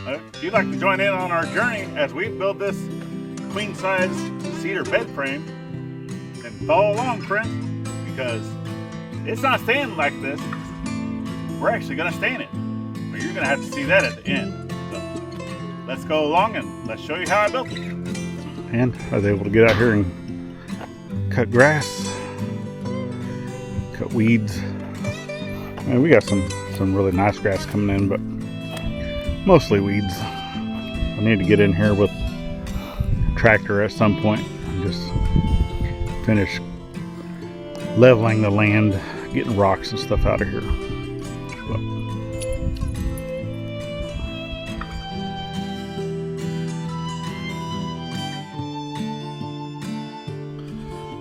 If you'd like to join in on our journey as we build this queen-size cedar bed frame, then follow along, friend, because it's not staying like this. We're actually going to stay in it, but you're going to have to see that at the end. So let's go along and let's show you how I built it. And I was able to get out here and cut grass, cut weeds. And we got some really nice grass coming in, but mostly weeds. I need to get in here with a tractor at some point and just finish leveling the land, getting rocks and stuff out of here. But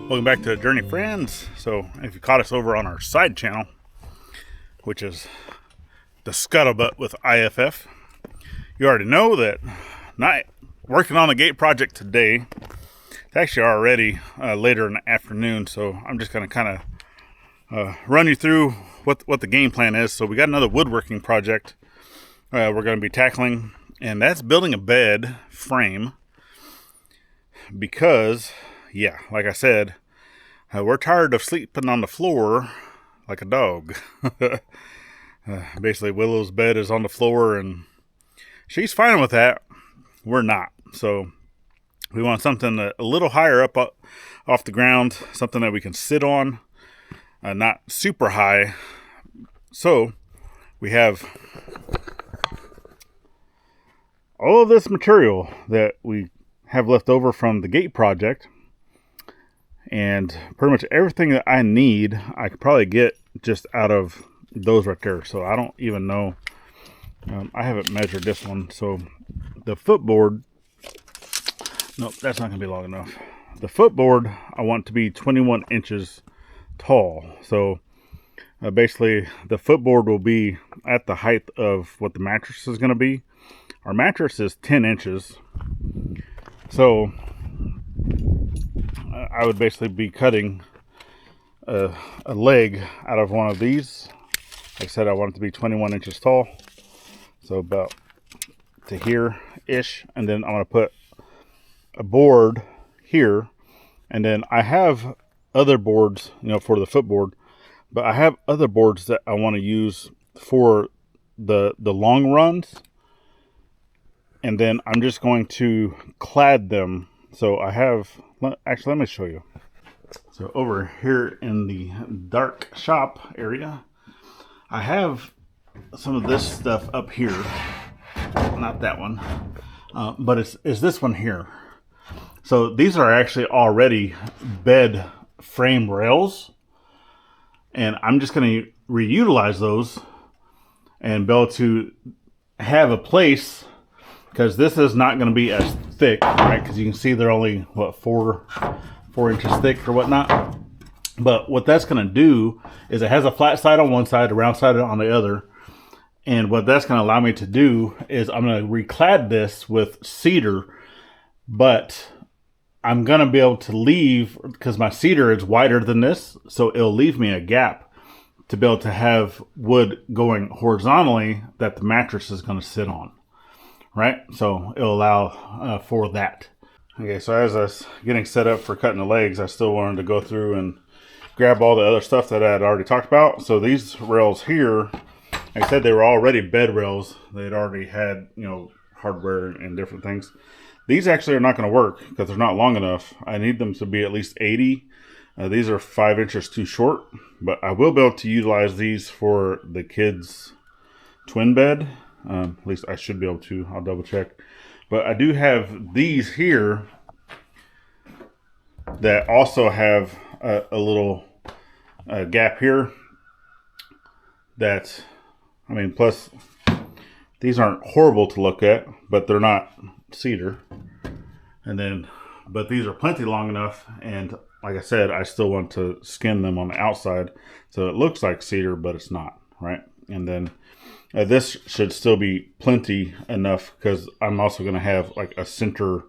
welcome back to Journey Friends. So if you caught us over on our side channel, which is the Scuttlebutt with IFF, you already know that not working on the gate project today. It's actually already later in the afternoon, so I'm just going to kind of run you through what the game plan is. So we got another woodworking project we're going to be tackling, and that's building a bed frame because, yeah, like I said, we're tired of sleeping on the floor like a dog. Basically, Willow's bed is on the floor, and she's fine with that. We're not. So we want something a little higher up off the ground, something that we can sit on, not super high. So we have all of this material that we have left over from the gate project, and pretty much everything that I need, I could probably get just out of those right there. So I don't even know. I haven't measured this one. So the footboard, nope, that's not going to be long enough. The footboard, I want to be 21 inches tall. So basically, the footboard will be at the height of what the mattress is going to be. Our mattress is 10 inches. So I would basically be cutting a leg out of one of these. Like I said, I want it to be 21 inches tall. So about to here-ish. And then I'm going to put a board here. And then I have other boards, for the footboard. But I have other boards that I want to use for the long runs. And then I'm just going to clad them. So I have, actually, let me show you. So over here in the dark shop area, I have some of this stuff up here. Not that one, but it's this one here. So these are actually already bed frame rails, and I'm just going to reutilize those and be able to have a place, because this is not going to be as thick, right? Because you can see they're only, what, four inches thick or whatnot. But what that's going to do is it has a flat side on one side, a round side on the other. And what that's going to allow me to do is I'm going to reclad this with cedar, but I'm going to be able to leave, because my cedar is wider than this, so it'll leave me a gap to be able to have wood going horizontally that the mattress is going to sit on. Right? So it'll allow for that. Okay, so as I was getting set up for cutting the legs, I still wanted to go through and grab all the other stuff that I had already talked about. So these rails here, like I said, they were already bed rails. They'd already had, hardware and different things. These actually are not going to work because they're not long enough. I need them to be at least 80. These are 5 inches too short, but I will be able to utilize these for the kids' twin bed. At least I should be able to. I'll double check. But I do have these here that also have a little gap here. That, plus these aren't horrible to look at, but they're not cedar. But these are plenty long enough. And like I said, I still want to skin them on the outside. So it looks like cedar, but it's not, right? And then this should still be plenty enough, because I'm also going to have like a center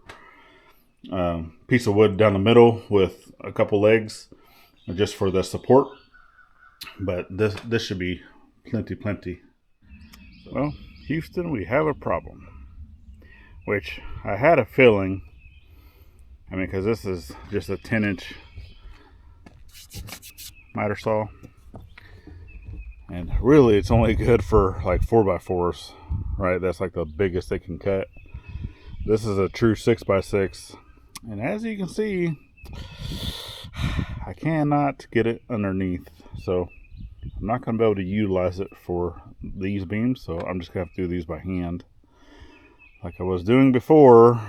piece of wood down the middle with a couple legs just for the support. But this should be plenty. Well, Houston, we have a problem. which I had a feeling. I mean, because this is just a 10-inch miter saw, and really it's only good for like 4x4s, right? That's like the biggest they can cut. This is a true 6x6, and as you can see, I cannot get it underneath, so I'm not going to be able to utilize it for these beams, so I'm just going to have to do these by hand like I was doing before.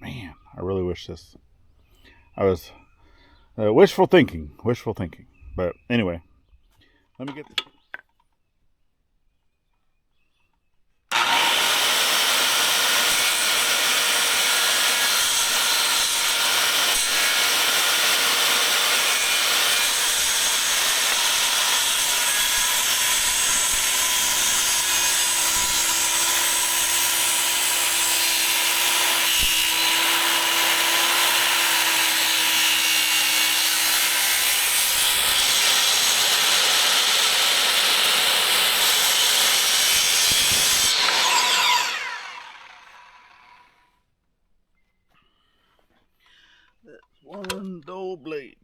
Man, I really wish this. I was wishful thinking. But anyway, let me get this. One dull blade.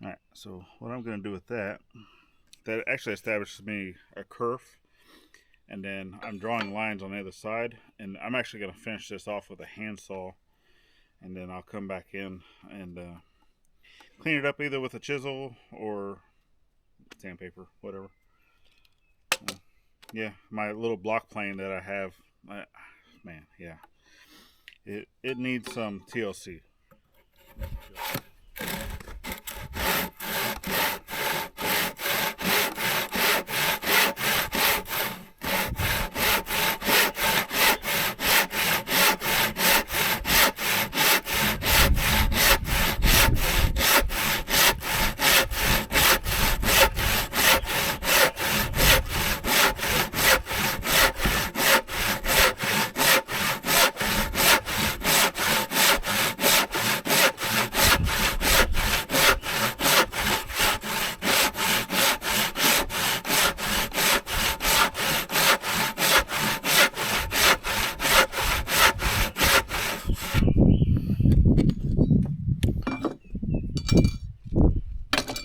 Alright, so what I'm going to do with that actually establishes me a kerf, and then I'm drawing lines on the other side, and I'm actually going to finish this off with a handsaw, and then I'll come back in and clean it up either with a chisel or sandpaper, whatever. Yeah, my little block plane that I have, man, yeah. It needs some TLC.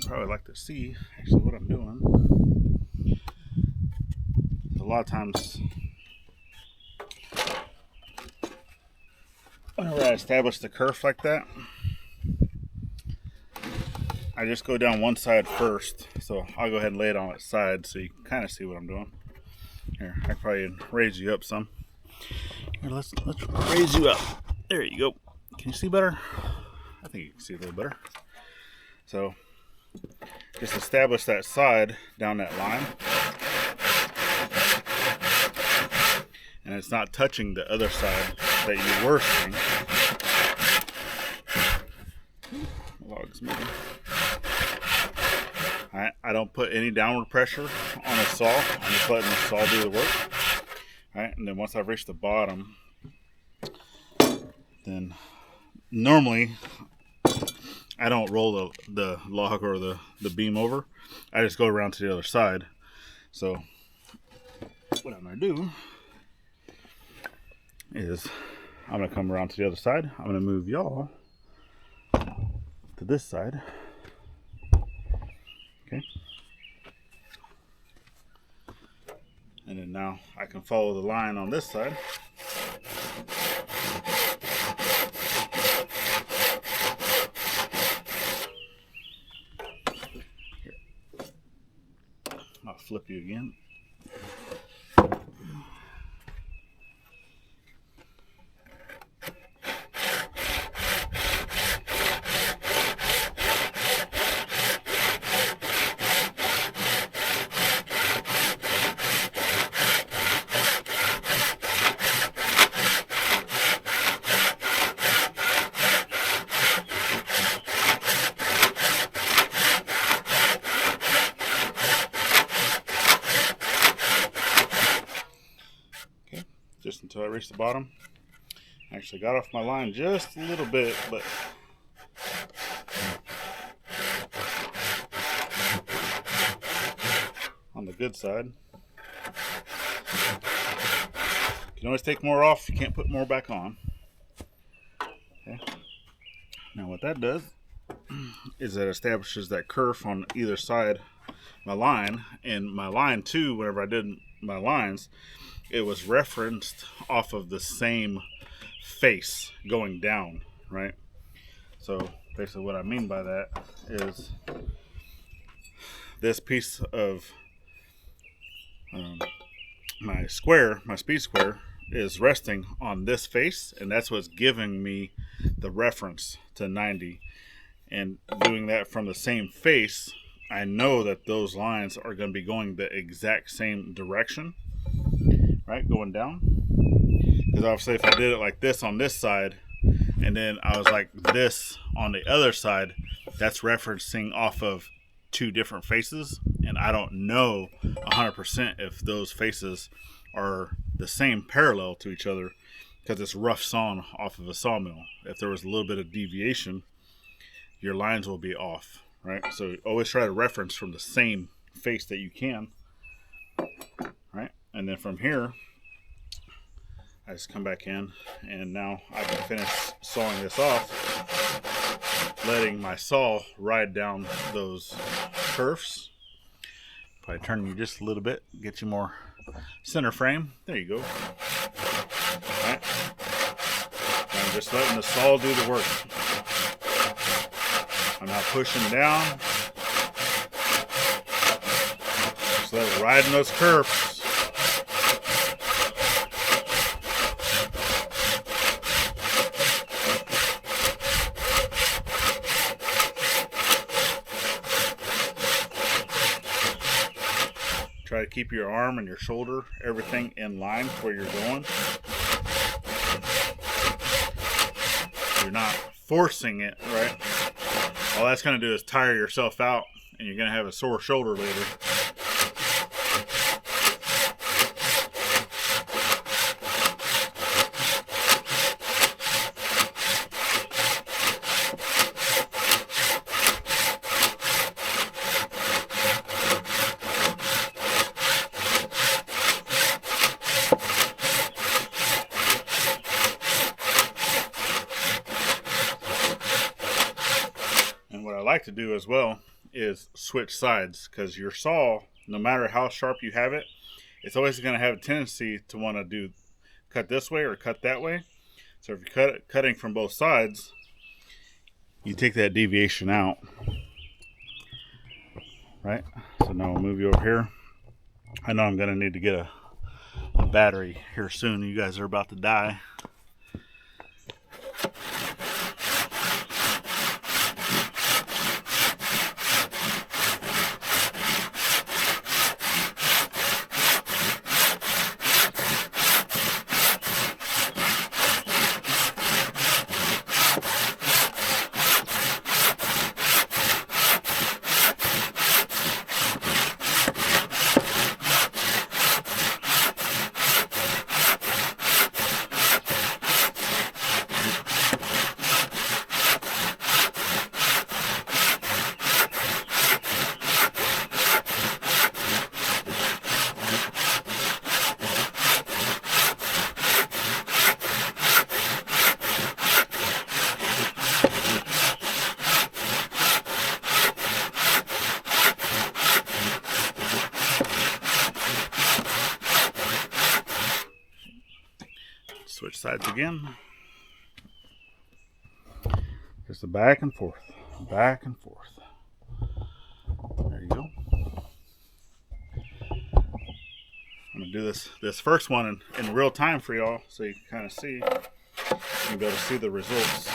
Probably like to see actually what I'm doing. A lot of times whenever I establish the kerf like that, I just go down one side first. So I'll go ahead and lay it on its side so you can kind of see what I'm doing. Here, I can probably raise you up some. Here, let's raise you up. There you go. Can you see better? I think you can see a little better. So just establish that side down that line, and it's not touching the other side that you were seeing. The log's moving. I don't put any downward pressure on a saw. I'm just letting the saw do the work. Alright, and then once I've reached the bottom, then normally I don't roll the log or the beam over. I just go around to the other side. So what I'm going to do is I'm going to come around to the other side. I'm going to move y'all to this side. Okay. And then now I can follow the line on this side. I'll flip you again. Just until I reach the bottom. I actually got off my line just a little bit, but on the good side. You can always take more off. You can't put more back on. Okay. Now what that does is it establishes that kerf on either side of my line. And my line too, whenever I did my lines, it was referenced off of the same face going down, right? So basically what I mean by that is this piece of my speed square is resting on this face, and that's what's giving me the reference to 90. And doing that from the same face, I know that those lines are going to be going the exact same direction, right, going down. Because obviously if I did it like this on this side, and then I was like this on the other side, that's referencing off of two different faces, and I don't know 100% if those faces are the same parallel to each other, because it's rough sawn off of a sawmill. If there was a little bit of deviation, your lines will be off, right? So always try to reference from the same face that you can, right? And then from here, I just come back in, and now I can finish sawing this off, letting my saw ride down those kerfs. Probably turn you just a little bit, get you more center frame. There you go. All right. I'm just letting the saw do the work. I'm not pushing down. Just let it ride in those kerfs. Try to keep your arm and your shoulder, everything in line where you're going. You're not forcing it, right? All that's going to do is tire yourself out, and you're going to have a sore shoulder later. Like to do as well is switch sides, because your saw, no matter how sharp you have it, it's always going to have a tendency to want to cut this way or cut that way. So if you're cutting from both sides, you take that deviation out, right? So now we'll move you over here. I know I'm going to need to get a battery here soon. You guys are about to die. Switch sides again. Just a back and forth, back and forth. There you go. I'm gonna do this first one in real time for y'all, so you can kind of see. You'll be able to see the results.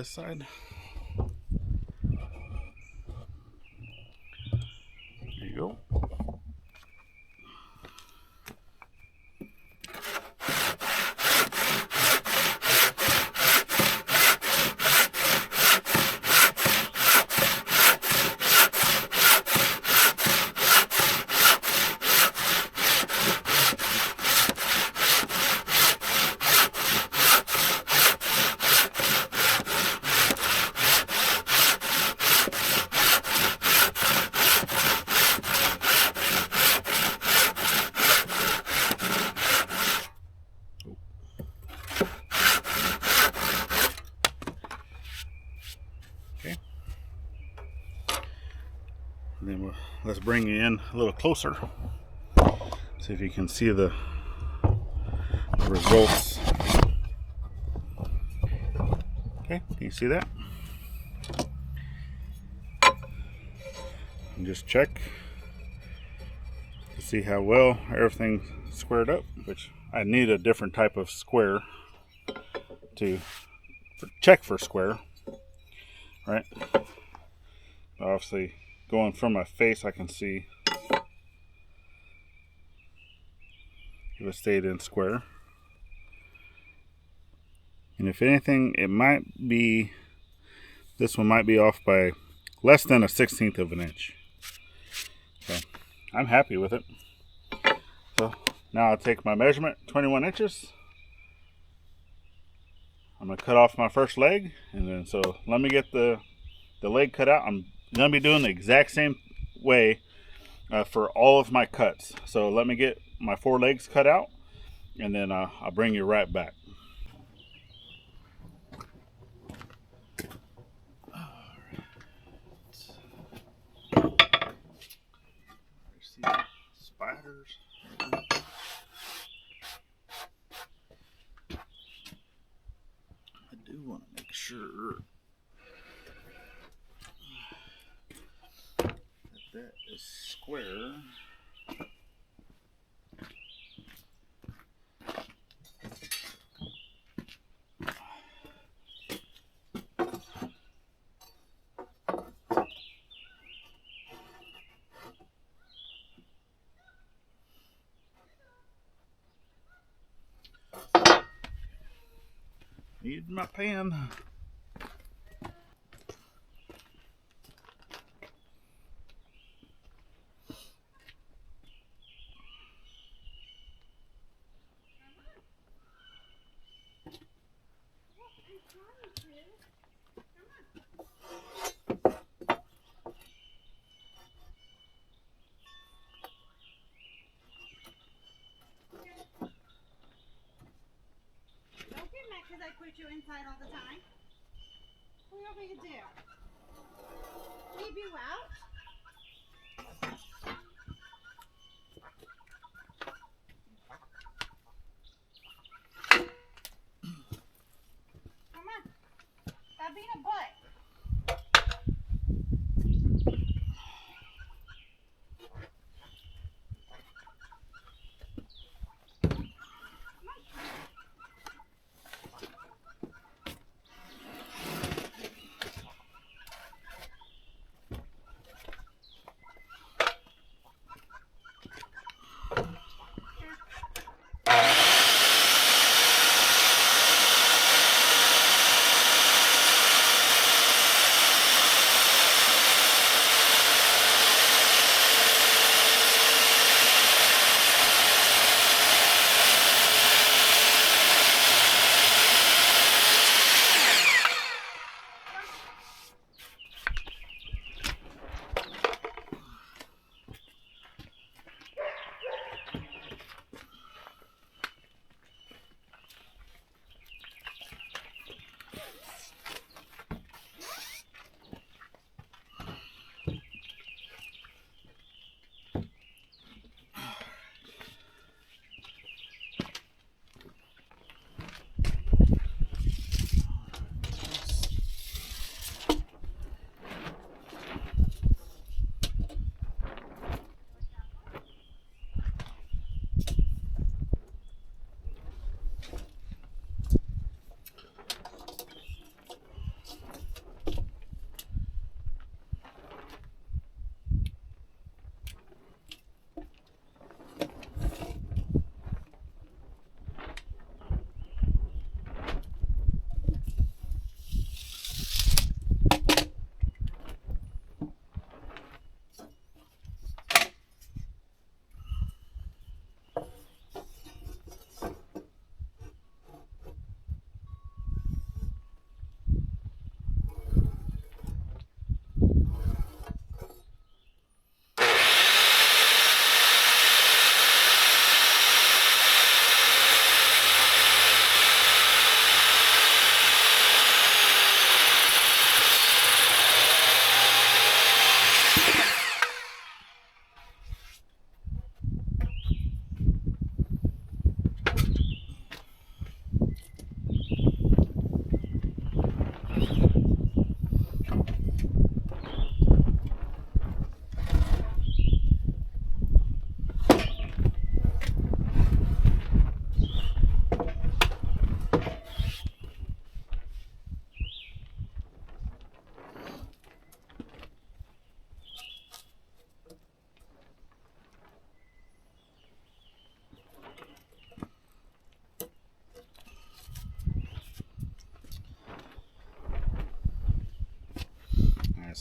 this side. There you go. And then let's bring you in a little closer. See if you can see the results. Okay, can you see that? And just check to see how well everything's squared up, which I need a different type of square to check for square, right? Obviously, going from my face, I can see if it stayed in square. And if anything, it might be, this one might be off by less than a 1/16 of an inch. So I'm happy with it. So now I'll take my measurement, 21 inches. I'm going to cut off my first leg, and then so let me get the leg cut out. I'm going to be doing the exact same way for all of my cuts. So let me get my 4 legs cut out, and then I'll bring you right back. See spiders. I do want to make sure that is square. Need my pan. Because I put you inside all the time. What do you want me to do? Leave you out? Come on. Stop being a butt.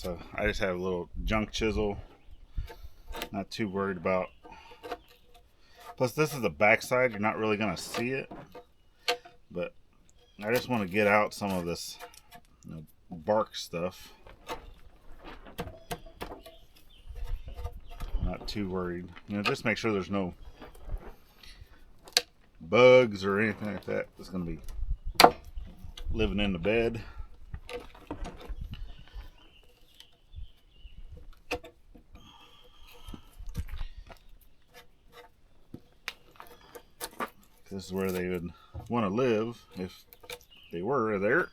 So I just have a little junk chisel. Not too worried about. Plus, this is the back side. You're not really gonna see it, but I just want to get out some of this, bark stuff. Not too worried. Just make sure there's no bugs or anything like that that's gonna be living in the bed. This is where they would want to live if they were there.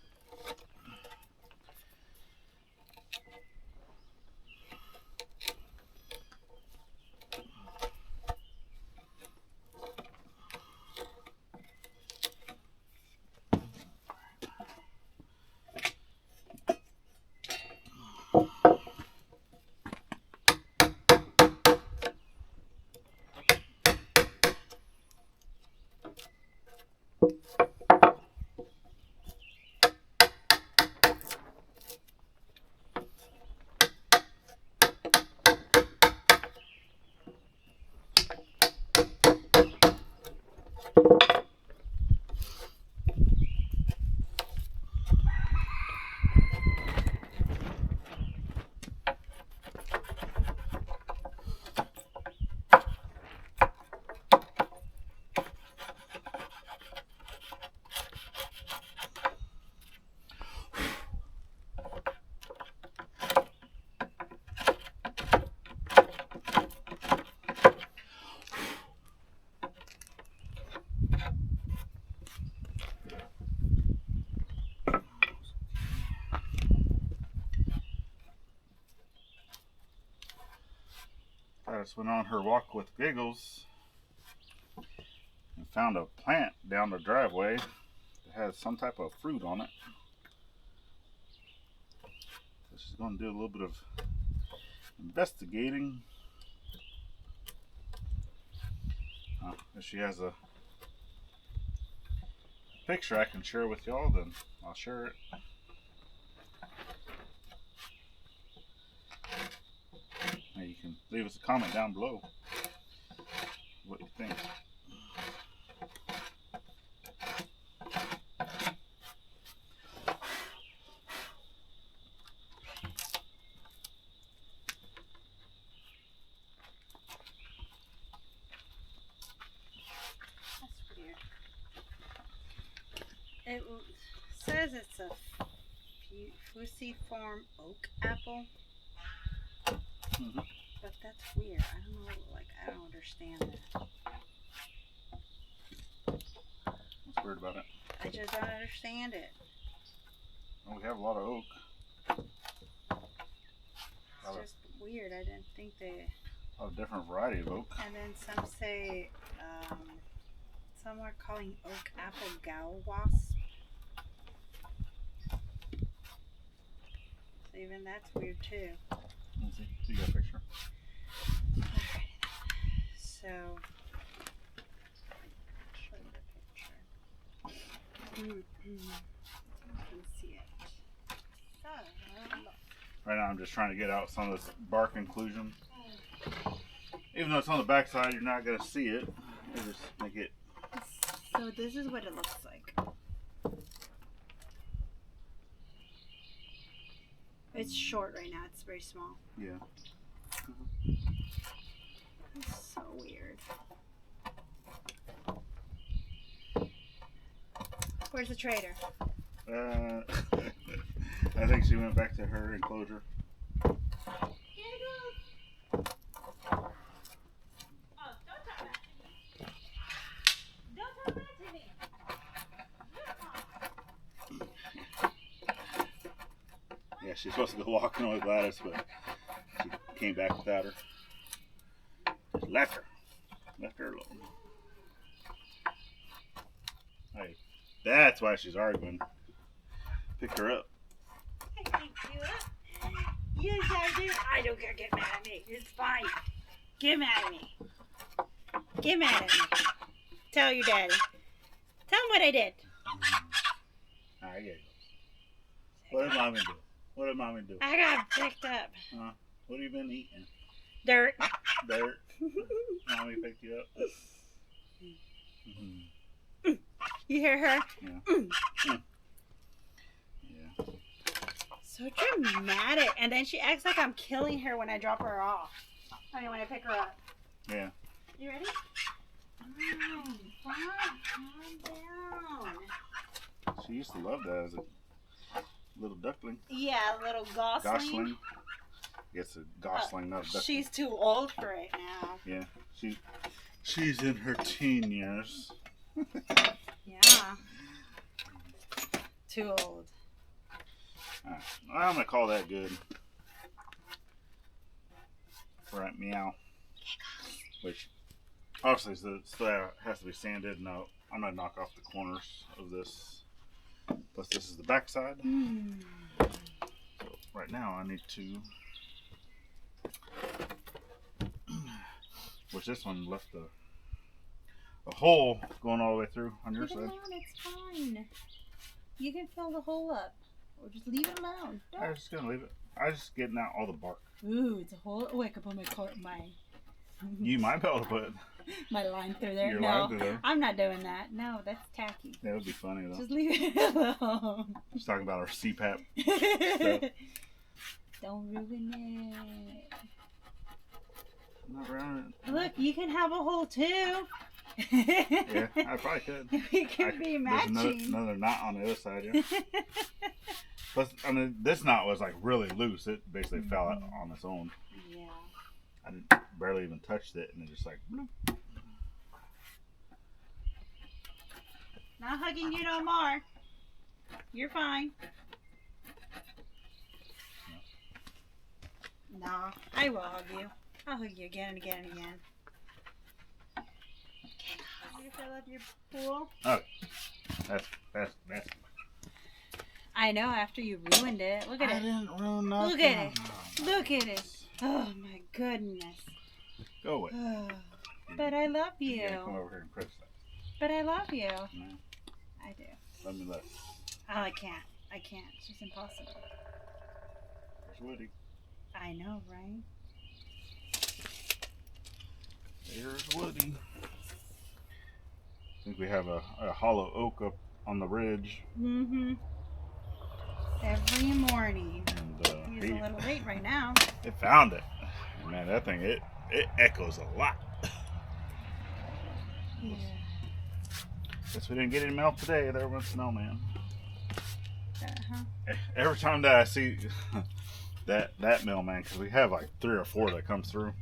I just went on her walk with Giggles and found a plant down the driveway that has some type of fruit on it. So she's going to do a little bit of investigating. If she has a picture I can share with y'all, then I'll share it. You can leave us a comment down below what you think. That's weird. It says it's a fusiform oak apple. But that's weird. I don't know, I don't understand that. What's weird about it? I just don't understand it. Well, we have a lot of oak. It's just weird. I didn't think they... A lot of different variety of oak. And then some say, some are calling oak apple gal wasp. So even that's weird too. Let's see. You got a picture? Okay. So, show you the picture. You can see it. So, Right now I'm just trying to get out some of this bark inclusion. Even though it's on the back side, you're not going to see it. You just make it. so this is what it looks like. It's short right now. It's very small. Yeah. It's so weird. Where's the trader? I think she went back to her enclosure. Yeah, she's supposed to go walking with Gladys, but she came back without her. Just left her alone. Hey, that's why she's arguing. Pick her up. I picked you up. Yes, I do. I don't care. Get mad at me. It's fine. Get mad at me. Get mad at me. Tell your daddy. Tell him what I did. Alright, here you go. What did mommy do? What did mommy do? I got picked up. What have you been eating? Dirt. Dirt. Mommy picked you up. You hear her? Yeah. Yeah. So dramatic. And then she acts like I'm killing her when I drop her off. I mean, when I pick her up. Yeah. You ready? Calm down. She used to love that as a little duckling. Yeah, a little gosling. Gosling. It's a gosling, not a duckling. She's too old for it now. Yeah. She's in her teen years. Yeah. Too old. I'm gonna call that good. Right, meow. Which obviously still has to be sanded. No, I'm gonna knock off the corners of this. Plus, this is the back side. So right now, I need to. Which this one left a hole going all the way through on your Leave it side. alone, it's fine. You can fill the hole up. Or just leave it alone. I'm just gonna leave it. I'm just getting out all the bark. Ooh, it's a hole. Oh, I could put my You might be able to put my line through there. your No, line through there. I'm not doing that. No, that's tacky. That would be funny though. Just leave it alone. Just talking about our CPAP stuff. Don't ruin it. I'm not around it. Look, you can have a hole too. Yeah, I probably could. We could be matching. There's another knot on the other side, yeah. Plus, I mean, this knot was like really loose. It basically fell out on its own. Yeah. I didn't, barely even touched it, and it just like. Bloop. Not hugging you no more. You're fine. No, I will hug you. I'll hug you again and again and again. You fill up your pool? Oh, that's. I know, after you ruined it. Look at I it. didn't ruin nothing. Look at it. Look at it. Oh my goodness. Go away. Oh, but I love you. You gotta come over here and criticize. But I love you. No, I do. let me let. Oh, I can't. I can't. It's just impossible. There's Woody. I know, right? There's Woody. I think we have a hollow oak up on the ridge. Mm-hmm. Every morning. And He's a little late right now. it found it. Man, that thing, it echoes a lot. Yeah. Guess we didn't get any mail today. There went snowman. Uh-huh. Every time that I see that mailman, because we have like 3 or 4 that comes through,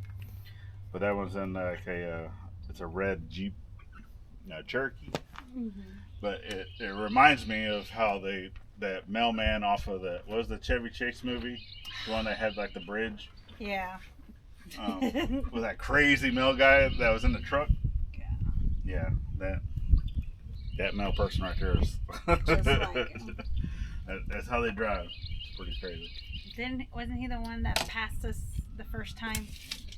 but that one's in like it's a red Jeep Cherokee. Mm-hmm. But it reminds me of how that mailman off of what was the Chevy Chase movie, the one that had like the bridge. Yeah. With that crazy mail guy that was in the truck. Yeah, that mail person right there is. Just like him. That's how they drive. It's pretty crazy. Wasn't he the one that passed us the first time,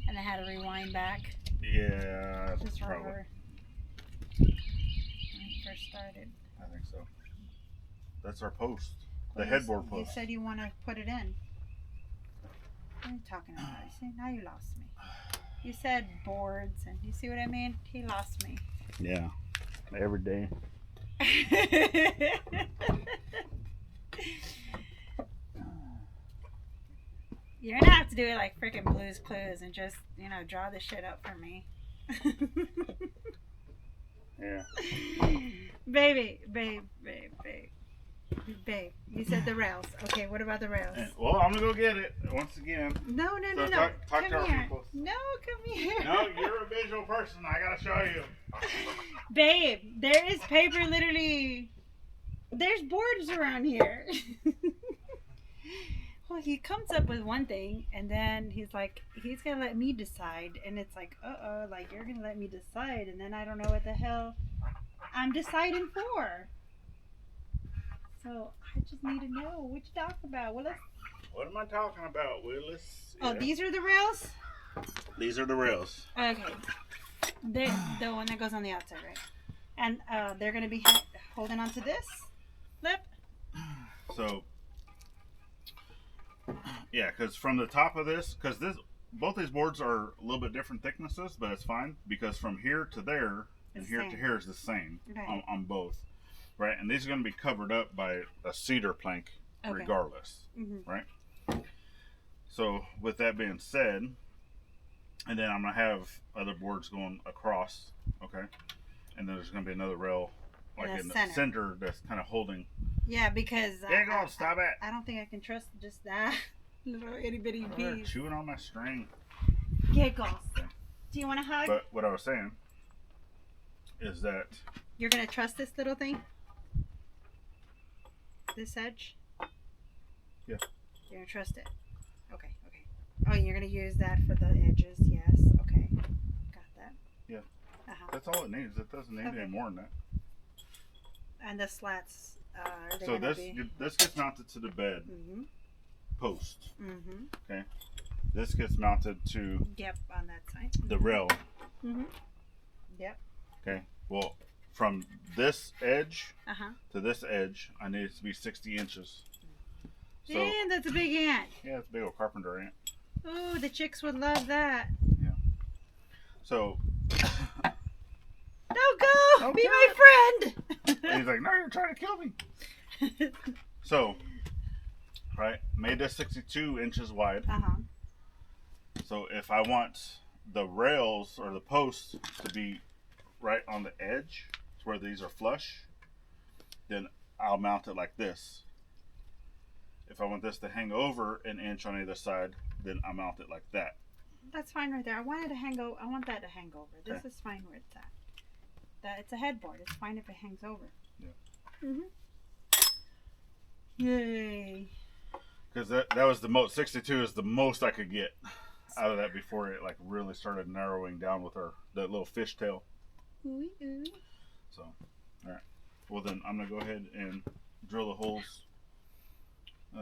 and I had to rewind back? Yeah, Just probably. remember when it first started. I think so. That's our post. The headboard You post. said you want to put it in. What are you talking about? You see, now you lost me. You said boards, and you see what I mean? He lost me. Yeah, every day. You're gonna have to do it like freaking Blue's Clues and just, draw this shit up for me. Yeah. Babe, you said the rails. Okay, what about the rails? Well, I'm gonna go get it once again. No. So talk to our here. people. No, come here. No, you're a visual person. I gotta show you. Babe, there is paper literally. There's boards around here. Well, he comes up with one thing, and then he's like, he's gonna let me decide, and it's like, like you're gonna let me decide, and then I don't know what the hell I'm deciding for. So I just need to know what you talking about, Willis. What am I talking about, Willis? Oh, Yeah. these are the rails. These are the rails. Okay, they're the one that goes on the outside, right? And they're gonna be holding onto this lip. So Yeah, because from the top of this, because both these boards are a little bit different thicknesses, but it's fine because from here to there and here to here is the same on both, right? And these are going to be covered up by a cedar plank regardless, right? So with that being said, and then I'm going to have other boards going across, okay? And then there's going to be another rail like in the center that's kind of holding. Yeah, because stop it. I don't think I can trust just that little itty bitty piece. Chewing on my string. Giggles. Do you want to hug? But what I was saying is that you're gonna trust this little thing. This edge. Yeah. You're gonna trust it. Okay. Okay. Oh, you're gonna use that for the edges. Yes. Okay. Got that. Yeah. That's all it needs. It doesn't need any more than that. And the slats. So this gets mounted to the bed post. Okay. This gets mounted to on that side. The rail. Yep. Okay. Well, from this edge to this edge, I need it to be 60 inches. So, damn, that's a big ant. Yeah, it's a big old carpenter ant. Oh, the chicks would love that. Yeah. So. Don't go! Be my friend! And he's like, no, you're trying to kill me. So, right, made this 62 inches wide. So if I want the rails or the posts to be right on the edge, where these are flush, then I'll mount it like this. If I want this to hang over an inch on either side, then I'll mount it like that. That's fine right there. I want that to hang over. This is fine where it's at. It's a headboard. It's fine if it hangs over. Yeah. Yay. Because that was the most. 62 is the most I could get out of that before it like really started narrowing down with that little fishtail. So, all right. Well then, I'm gonna go ahead and drill the holes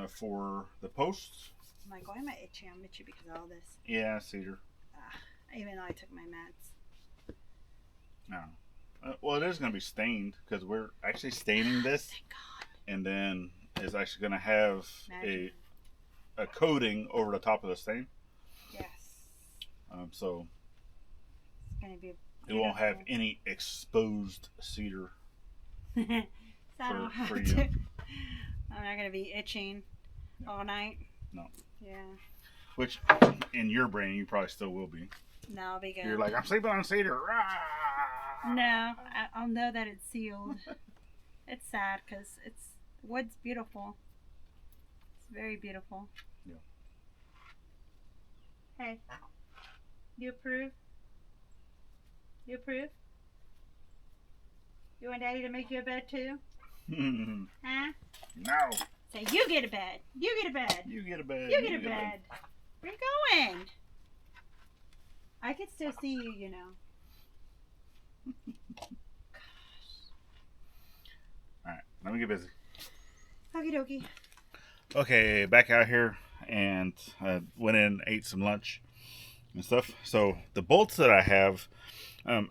for the posts. Oh my God, I'm itchy. I'm itchy because of all this. Yeah, Cedar. Even though I took my meds. No. Well, it is going to be stained because we're actually staining this. Thank God. And then it's actually going to have a coating over the top of the stain. Yes. So it's going to be it won't have any exposed cedar for you. I'm not going to be itching all night. No. Yeah. Which, in your brain, you probably still will be. No, I'll be good. You're like, I'm sleeping on cedar. No, I'll know that it's sealed. It's sad because wood's beautiful. It's very beautiful. Yeah. Hey, you approve? You approve? You want Daddy to make you a bed too? Huh? No. Say, you get a bed. You get a bed. You get a bed. You get a bed. Where you going? I can still see you, you know. Alright, let me get busy. Okie dokie. Okay, back out here and went in, ate some lunch and stuff. So the bolts that I have,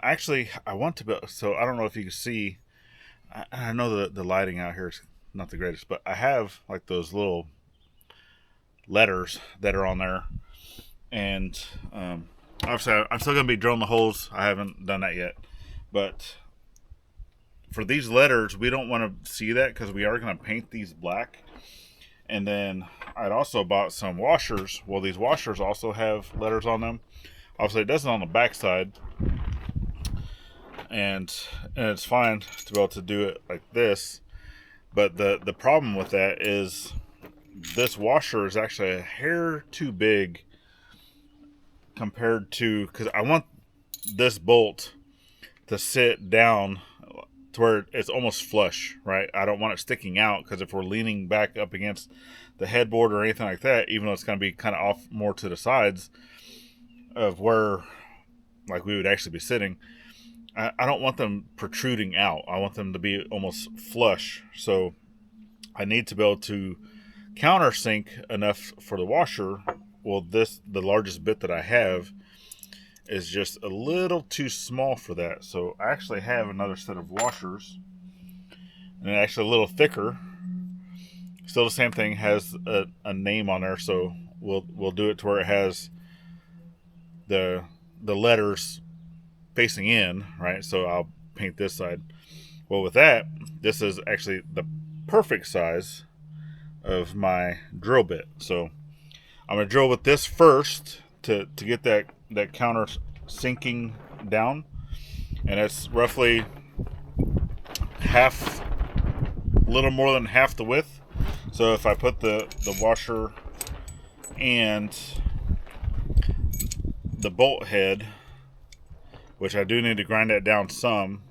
actually I want to build, so I don't know if you can see, I know the lighting out here is not the greatest, but I have like those little letters that are on there, and obviously I'm still going to be drilling the holes. I haven't done that yet, but for these letters we don't want to see that because we are going to paint these black. And then I'd also bought some washers. Well, these washers also have letters on them. Obviously it doesn't on the back side, and it's fine to be able to do it like this. But the problem with that is this washer is actually a hair too big compared to, because I want this bolt to sit down to where it's almost flush, right? I don't want it sticking out, because if we're leaning back up against the headboard or anything like that, even though it's going to be kind of off more to the sides of where like we would actually be sitting, I don't want them protruding out. I want them to be almost flush. So I need to be able to countersink enough for the washer. Well, the largest bit that I have is just a little too small for that. So I actually have another set of washers, and actually a little thicker. Still the same thing, has a name on there. So we'll do it to where it has the letters facing in, right? So I'll paint this side. Well, with that, this is actually the perfect size of my drill bit. So I'm gonna drill with this first to get that counter sinking down, and it's roughly half, a little more than half the width. So if I put the washer and the bolt head, which I do need to grind that down some,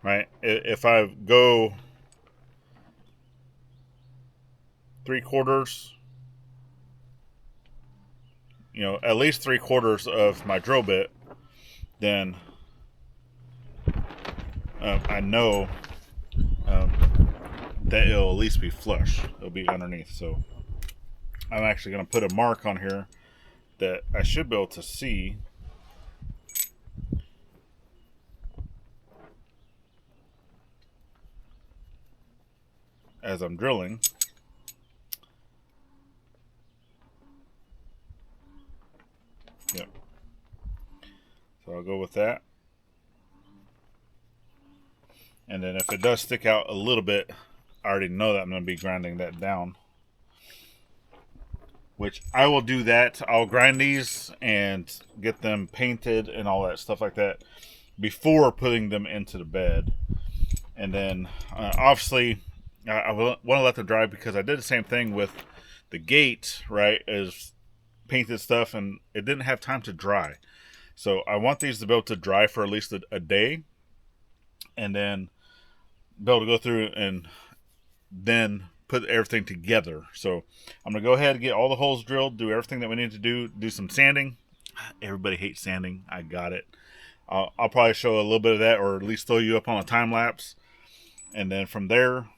right? If I go 3/4, at least 3/4 of my drill bit, then I know that it'll at least be flush. It'll be underneath. So I'm actually going to put a mark on here that I should be able to see. As I'm drilling. Yep. So I'll go with that. And then if it does stick out a little bit, I already know that I'm going to be grinding that down. Which I will do that. I'll grind these and get them painted and all that stuff like that before putting them into the bed. And then obviously I want to let them dry, because I did the same thing with the gate, right? Is painted stuff and it didn't have time to dry. So I want these to be able to dry for at least a day, and then be able to go through and then put everything together. So I'm going to go ahead and get all the holes drilled, do everything that we need to do some sanding. Everybody hates sanding. I got it. I'll probably show a little bit of that, or at least throw you up on a time lapse. And then from there,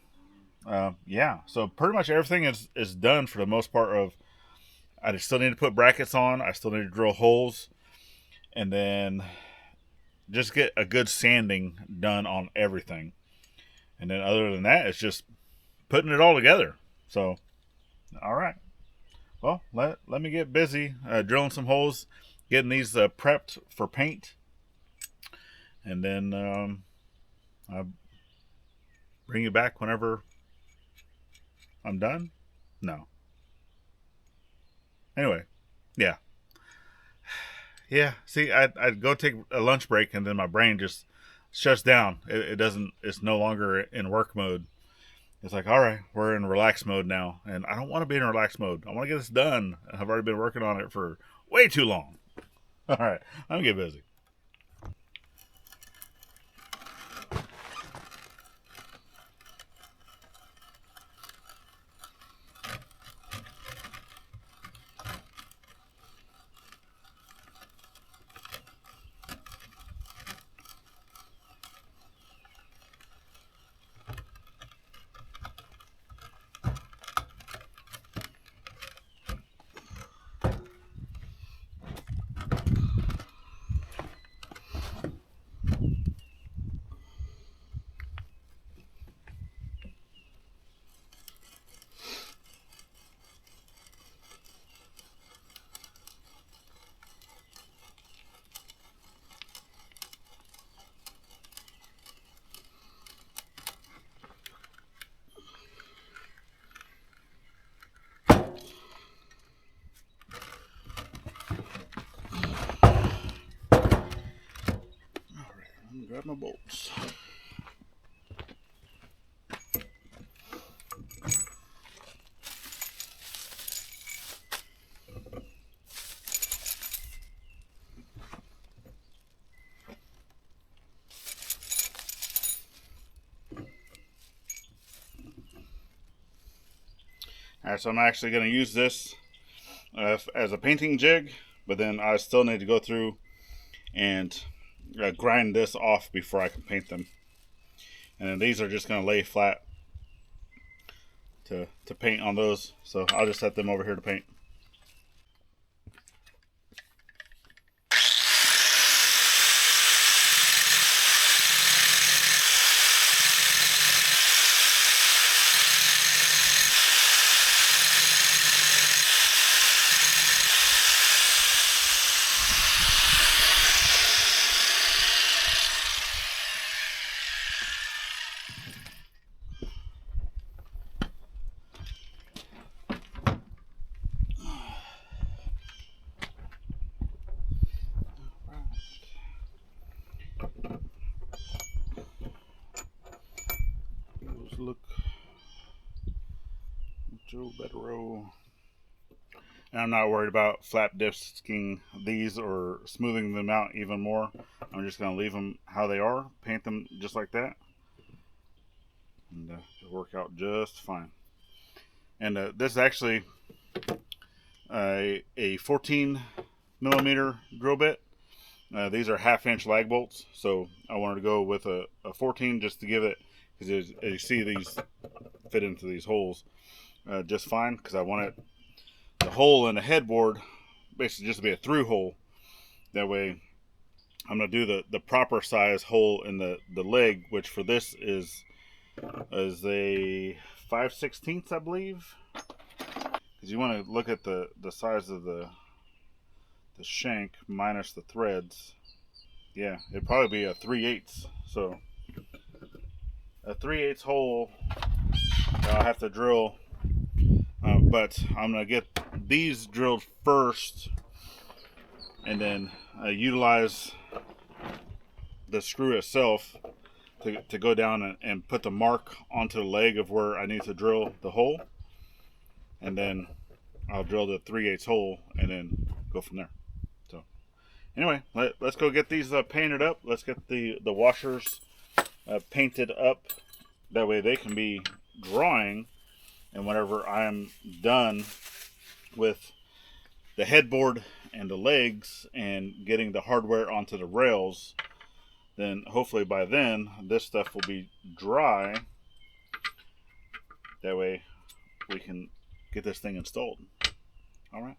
yeah. So pretty much everything is done for the most part. I just still need to put brackets on. I still need to drill holes. And then just get a good sanding done on everything. And then other than that, it's just putting it all together. So, all right. Well, let me get busy drilling some holes, getting these prepped for paint. And then I'll bring you back whenever I'm done. No. Anyway, yeah. Yeah, see, I'd go take a lunch break, and then my brain just shuts down. It doesn't, it's no longer in work mode. It's like, all right, we're in relax mode now. And I don't want to be in relax mode. I want to get this done. I've already been working on it for way too long. All right, I'm going to get busy. Grab my bolts. Alright, so I'm actually going to use this as a painting jig, but then I still need to go through and grind this off before I can paint them. And then these are just going to lay flat to paint on those. So I'll just set them over here to paint. look. Joe Betero. And I'm not worried about flap disking these or smoothing them out even more. I'm just going to leave them how they are, paint them just like that, and it'll work out just fine. And this is actually a 14 millimeter drill bit. These are 1/2 inch lag bolts, so I wanted to go with a 14 just to give it, because as you see, these fit into these holes just fine, because I want it, the hole in the headboard basically just to be a through hole. That way I'm going to do the proper size hole in the leg, which for this is a 5/16, I believe, because you want to look at the size of the shank minus the threads. Yeah, it'd probably be a 3/8. So a 3/8 hole I'll have to drill, but I'm going to get these drilled first and then utilize the screw itself to go down and put the mark onto the leg of where I need to drill the hole, and then I'll drill the 3/8 hole and then go from there. So anyway, let's go get these painted up. Let's get the washers painted up, that way they can be drying, and whenever I'm done with the headboard and the legs and getting the hardware onto the rails, then hopefully by then this stuff will be dry. That way we can get this thing installed. All right.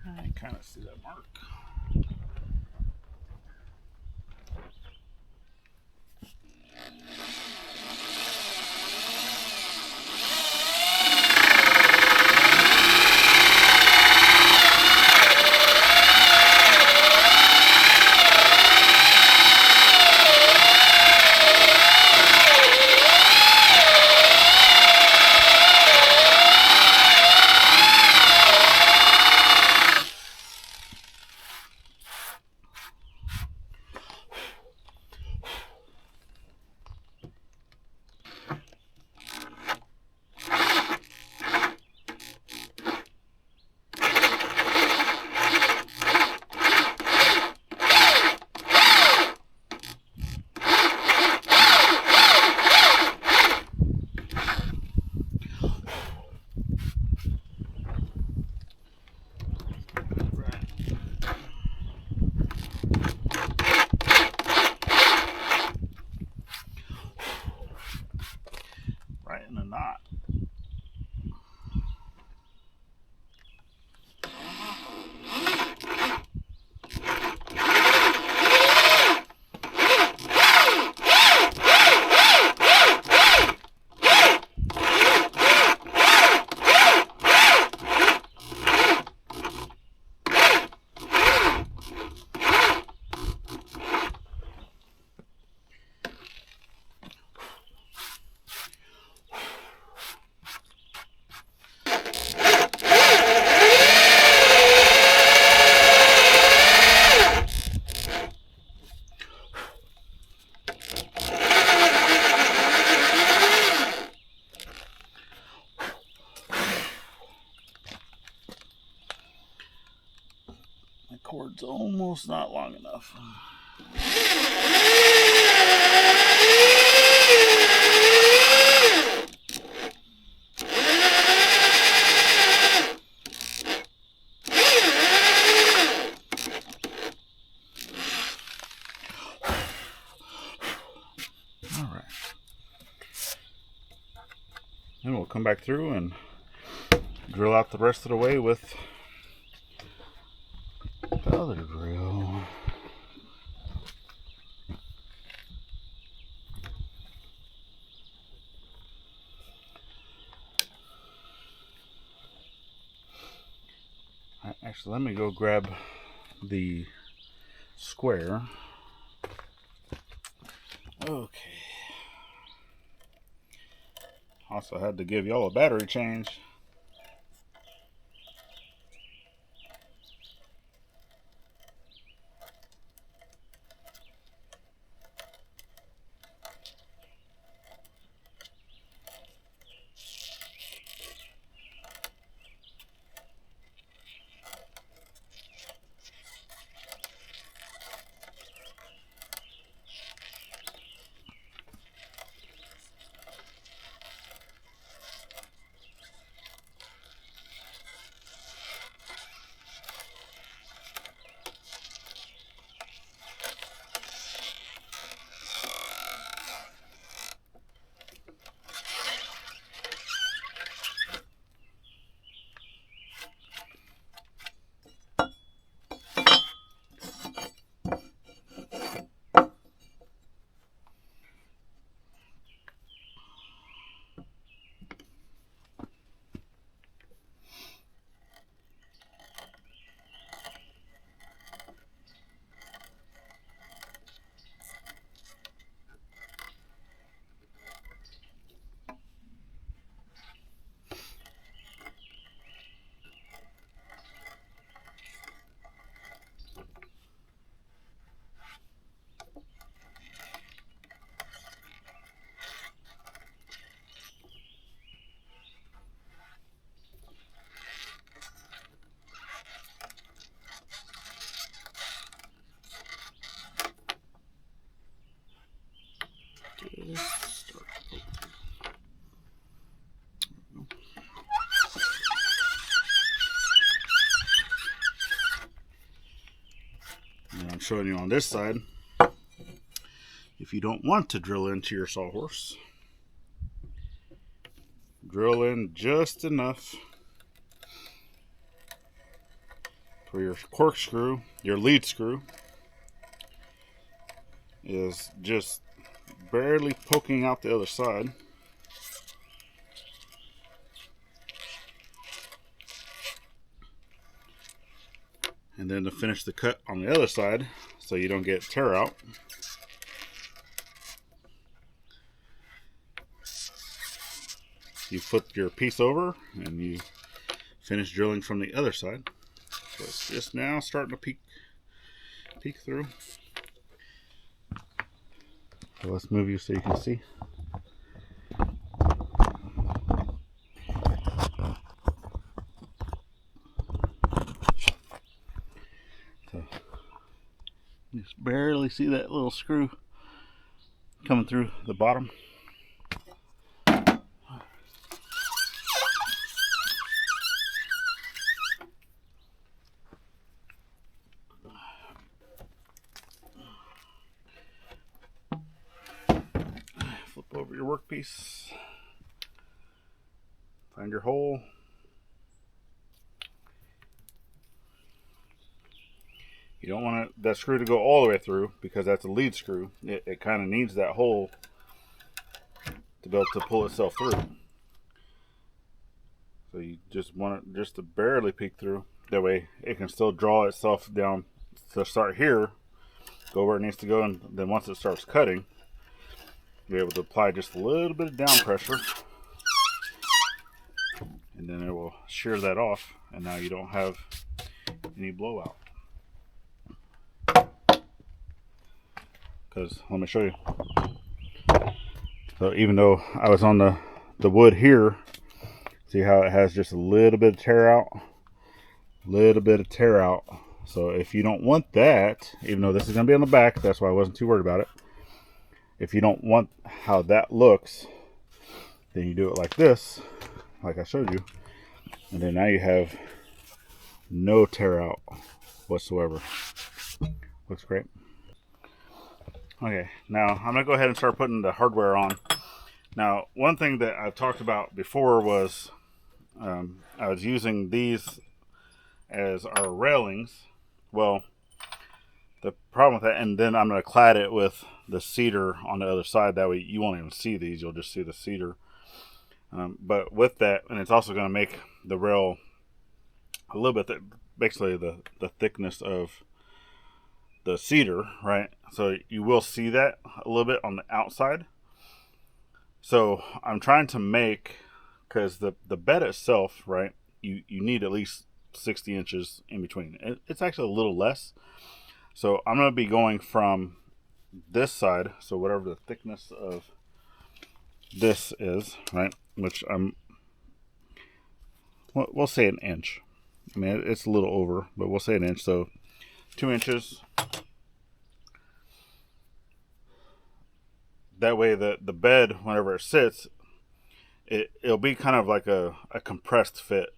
I kind of see that mark. cord's almost not long enough. All right. Then we'll come back through and drill out the rest of the way with the other drill. Actually, let me go grab the square. Okay. Also had to give y'all a battery change. And I'm showing you on this side, if you don't want to drill into your sawhorse, drill in just enough for your corkscrew, your lead screw is just barely poking out the other side. And then to finish the cut on the other side so you don't get tear out, you flip your piece over and you finish drilling from the other side. So it's just now starting to peek through. So let's move you so you can see. So just barely see that little screw coming through the bottom. Flip over your workpiece, find your hole. You don't want that screw to go all the way through because that's a lead screw. It kind of needs that hole to be able to pull itself through. So you just want it just to barely peek through. That way it can still draw itself down to start here, go where it needs to go, and then once it starts cutting, you're able to apply just a little bit of down pressure, and then it will shear that off, and now you don't have any blowout. Because let me show you. So even though I was on the wood here, see how it has just a little bit of tear out, So if you don't want that, even though this is going to be on the back, that's why I wasn't too worried about it. If you don't want how that looks, then you do it like this, like I showed you. And then now you have no tear out whatsoever. Looks great. Okay, now I'm going to go ahead and start putting the hardware on. Now, one thing that I've talked about before was I was using these as our railings. Well, the problem with that, and then I'm going to clad it with the cedar on the other side. That way you won't even see these. You'll just see the cedar. But with that, and it's also going to make the rail a little bit, basically the thickness of the cedar, right? So you will see that a little bit on the outside. So I'm trying to make, because the bed itself, right, you need at least 60 inches in between. It's actually a little less. So I'm going to be going from this side, so whatever the thickness of this is, right, which we'll say an inch. I mean, it's a little over, but we'll say an inch. So 2 inches. That way the bed, whenever it sits, it'll be kind of like a compressed fit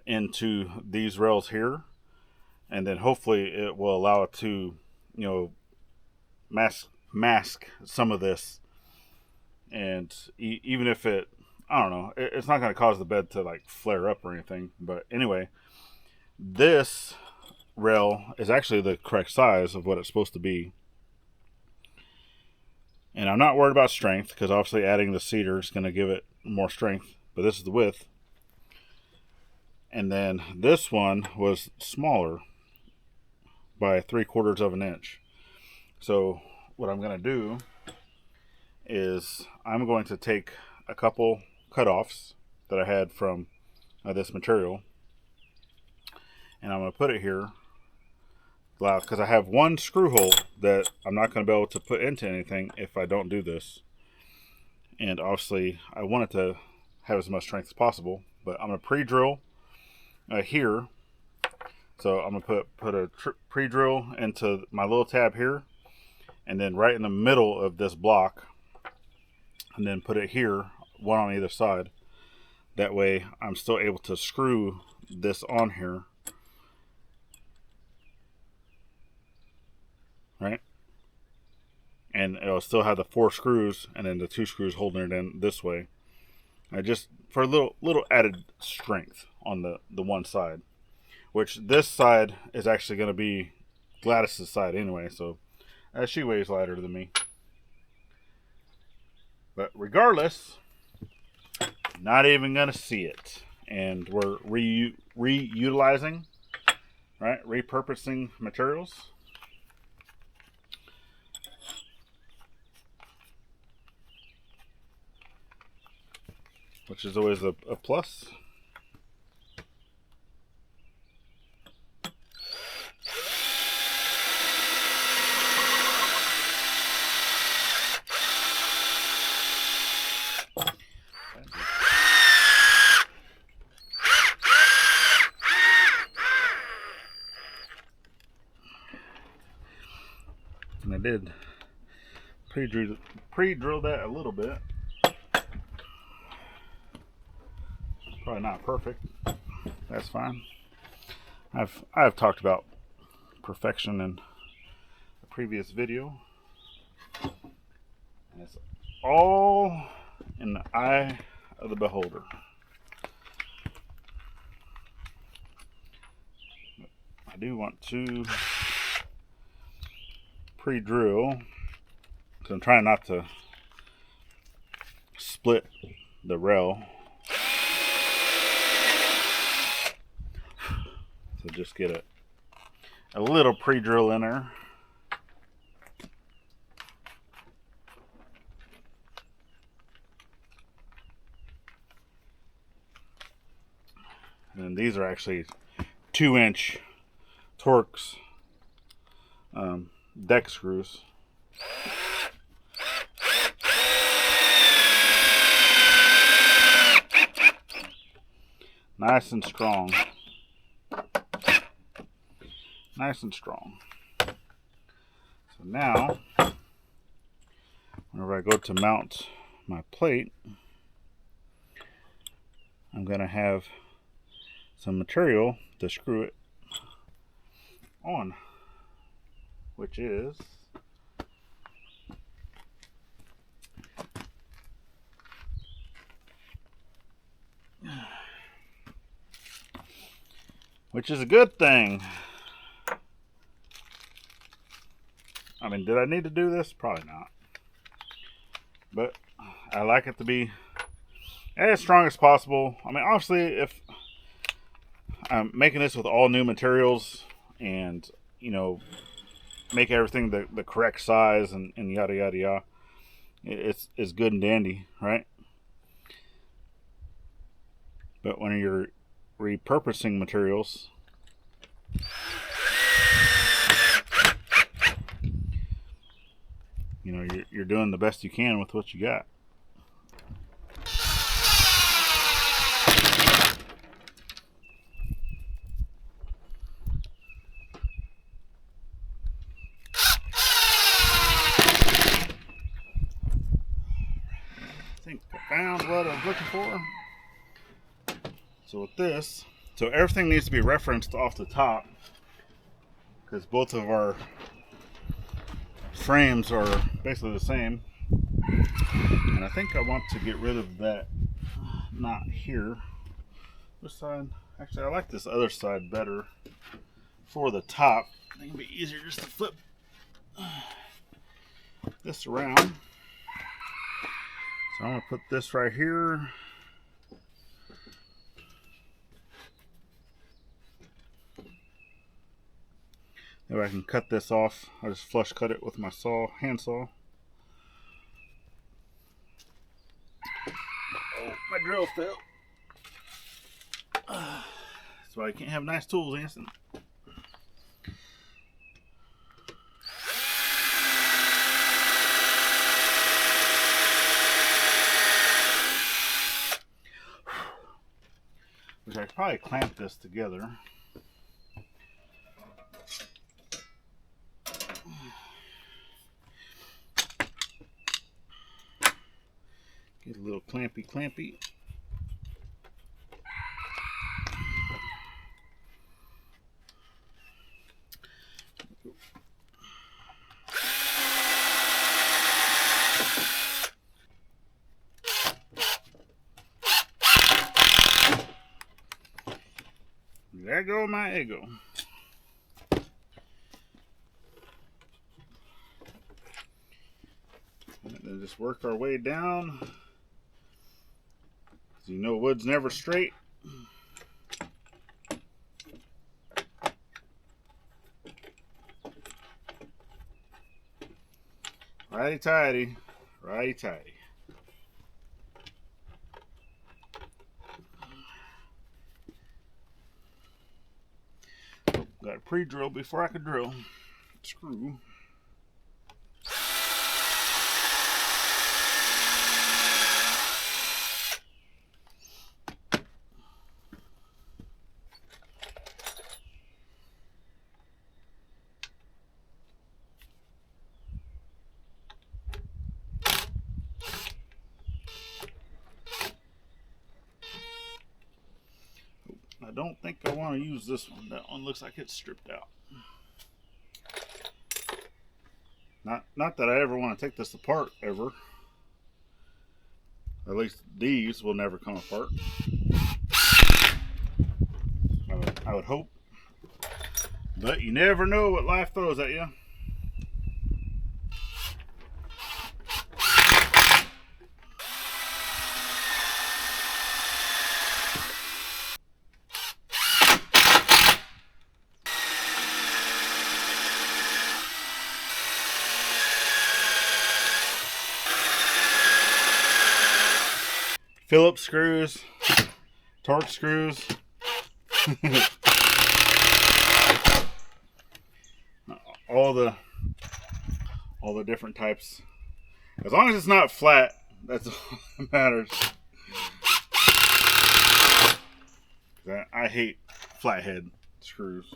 into these rails here. And then hopefully it will allow it to, mask some of this. And even if I don't know, it's not going to cause the bed to like flare up or anything. But anyway, this rail is actually the correct size of what it's supposed to be. And I'm not worried about strength, because obviously adding the cedar is going to give it more strength. But this is the width. And then this one was smaller by 3/4 of an inch. So what I'm going to do is I'm going to take a couple cutoffs that I had from this material, and I'm going to put it here, because I have one screw hole that I'm not going to be able to put into anything if I don't do this. And obviously I want it to have as much strength as possible, but I'm going to pre-drill here. So I'm going to put a pre-drill into my little tab here, and then right in the middle of this block, and then put it here, one on either side. That way I'm still able to screw this on here, right? And it'll still have the 4 screws, and then the 2 screws holding it in this way. Just for a little added strength on the one side, which this side is actually going to be Gladys's side anyway, so she weighs lighter than me. But regardless, not even going to see it. And we're reutilizing, right? Repurposing materials. Which is always a plus. And I did pre-drill that a little bit. Probably not perfect. That's fine. I've talked about perfection in a previous video. And it's all in the eye of the beholder. I do want to pre-drill, because I'm trying not to split the rail. So just get a little pre-drill in there. And these are actually 2-inch Torx deck screws. Nice and strong. Nice and strong. So now, whenever I go to mount my plate, I'm going to have some material to screw it on, which is a good thing. I mean, did I need to do this? Probably not. But I like it to be as strong as possible. I mean, obviously, if I'm making this with all new materials and, you know, make everything the correct size and yada, yada, yada, it's good and dandy, right? But when you're repurposing materials, you know, you're doing the best you can with what you got. I think I found what I was looking for. So with this, so everything needs to be referenced off the top, because both of our frames are basically the same. And I think I want to get rid of that knot here. This side, actually I like this other side better for the top. I think it'll be easier just to flip this around. So I'm going to put this right here. Maybe I can cut this off. I just flush cut it with my hand saw. Oh, my drill fell. That's why you can't have nice tools, Anson. Which I could probably clamp this together. Get a little clampy. There go my ego. And then just work our way down. You know, wood's never straight. Righty tighty, righty tighty. Got a pre-drill before I could drill. Screw. I don't think I want to use this one. That one looks like it's stripped out. Not that I ever want to take this apart, ever. At least these will never come apart. I would hope. But you never know what life throws at you. Phillips screws, Torx screws, all the different types. As long as it's not flat, that's all that matters. I hate flathead screws.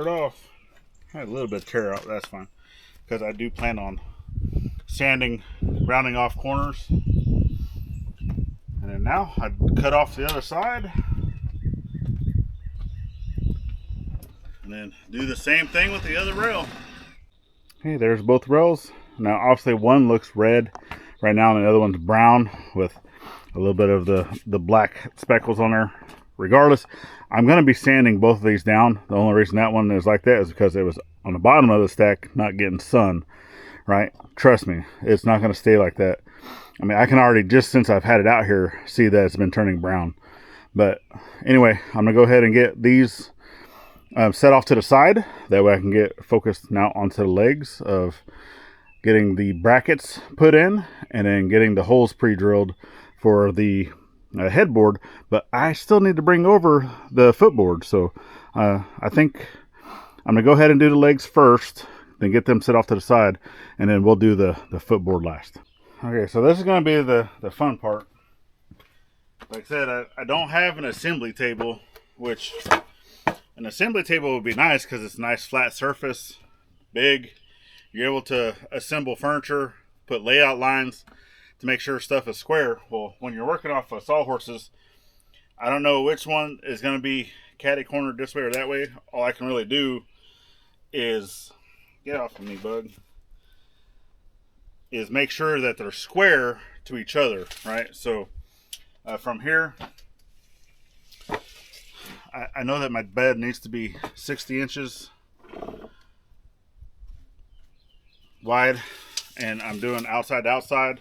it off. I had a little bit of tear out, that's fine. Because I do plan on sanding, rounding off corners. And then now I cut off the other side. And then do the same thing with the other rail. Okay, there's both rails. Now obviously one looks red right now and the other one's brown with a little bit of the black speckles on there. Regardless, I'm going to be sanding both of these down. The only reason that one is like that is because it was on the bottom of the stack not getting sun, right? Trust me, it's not going to stay like that. I mean, I can already, just since I've had it out here, see that it's been turning brown. But anyway, I'm going to go ahead and get these set off to the side. That way I can get focused now onto the legs of getting the brackets put in and then getting the holes pre-drilled for the headboard. But I still need to bring over the footboard. So I think I'm going to go ahead and do the legs first, then get them set off to the side, and then we'll do the footboard last. Okay, so this is going to be the fun part. Like I said, I don't have an assembly table, which an assembly table would be nice because it's a nice flat surface, big. You're able to assemble furniture, put layout lines to make sure stuff is square. Well, when you're working off of sawhorses, I don't know which one is going to be catty cornered this way or that way. All I can really do is, get off of me, bug, is make sure that they're square to each other, right? So from here, I know that my bed needs to be 60 inches wide, and I'm doing outside to outside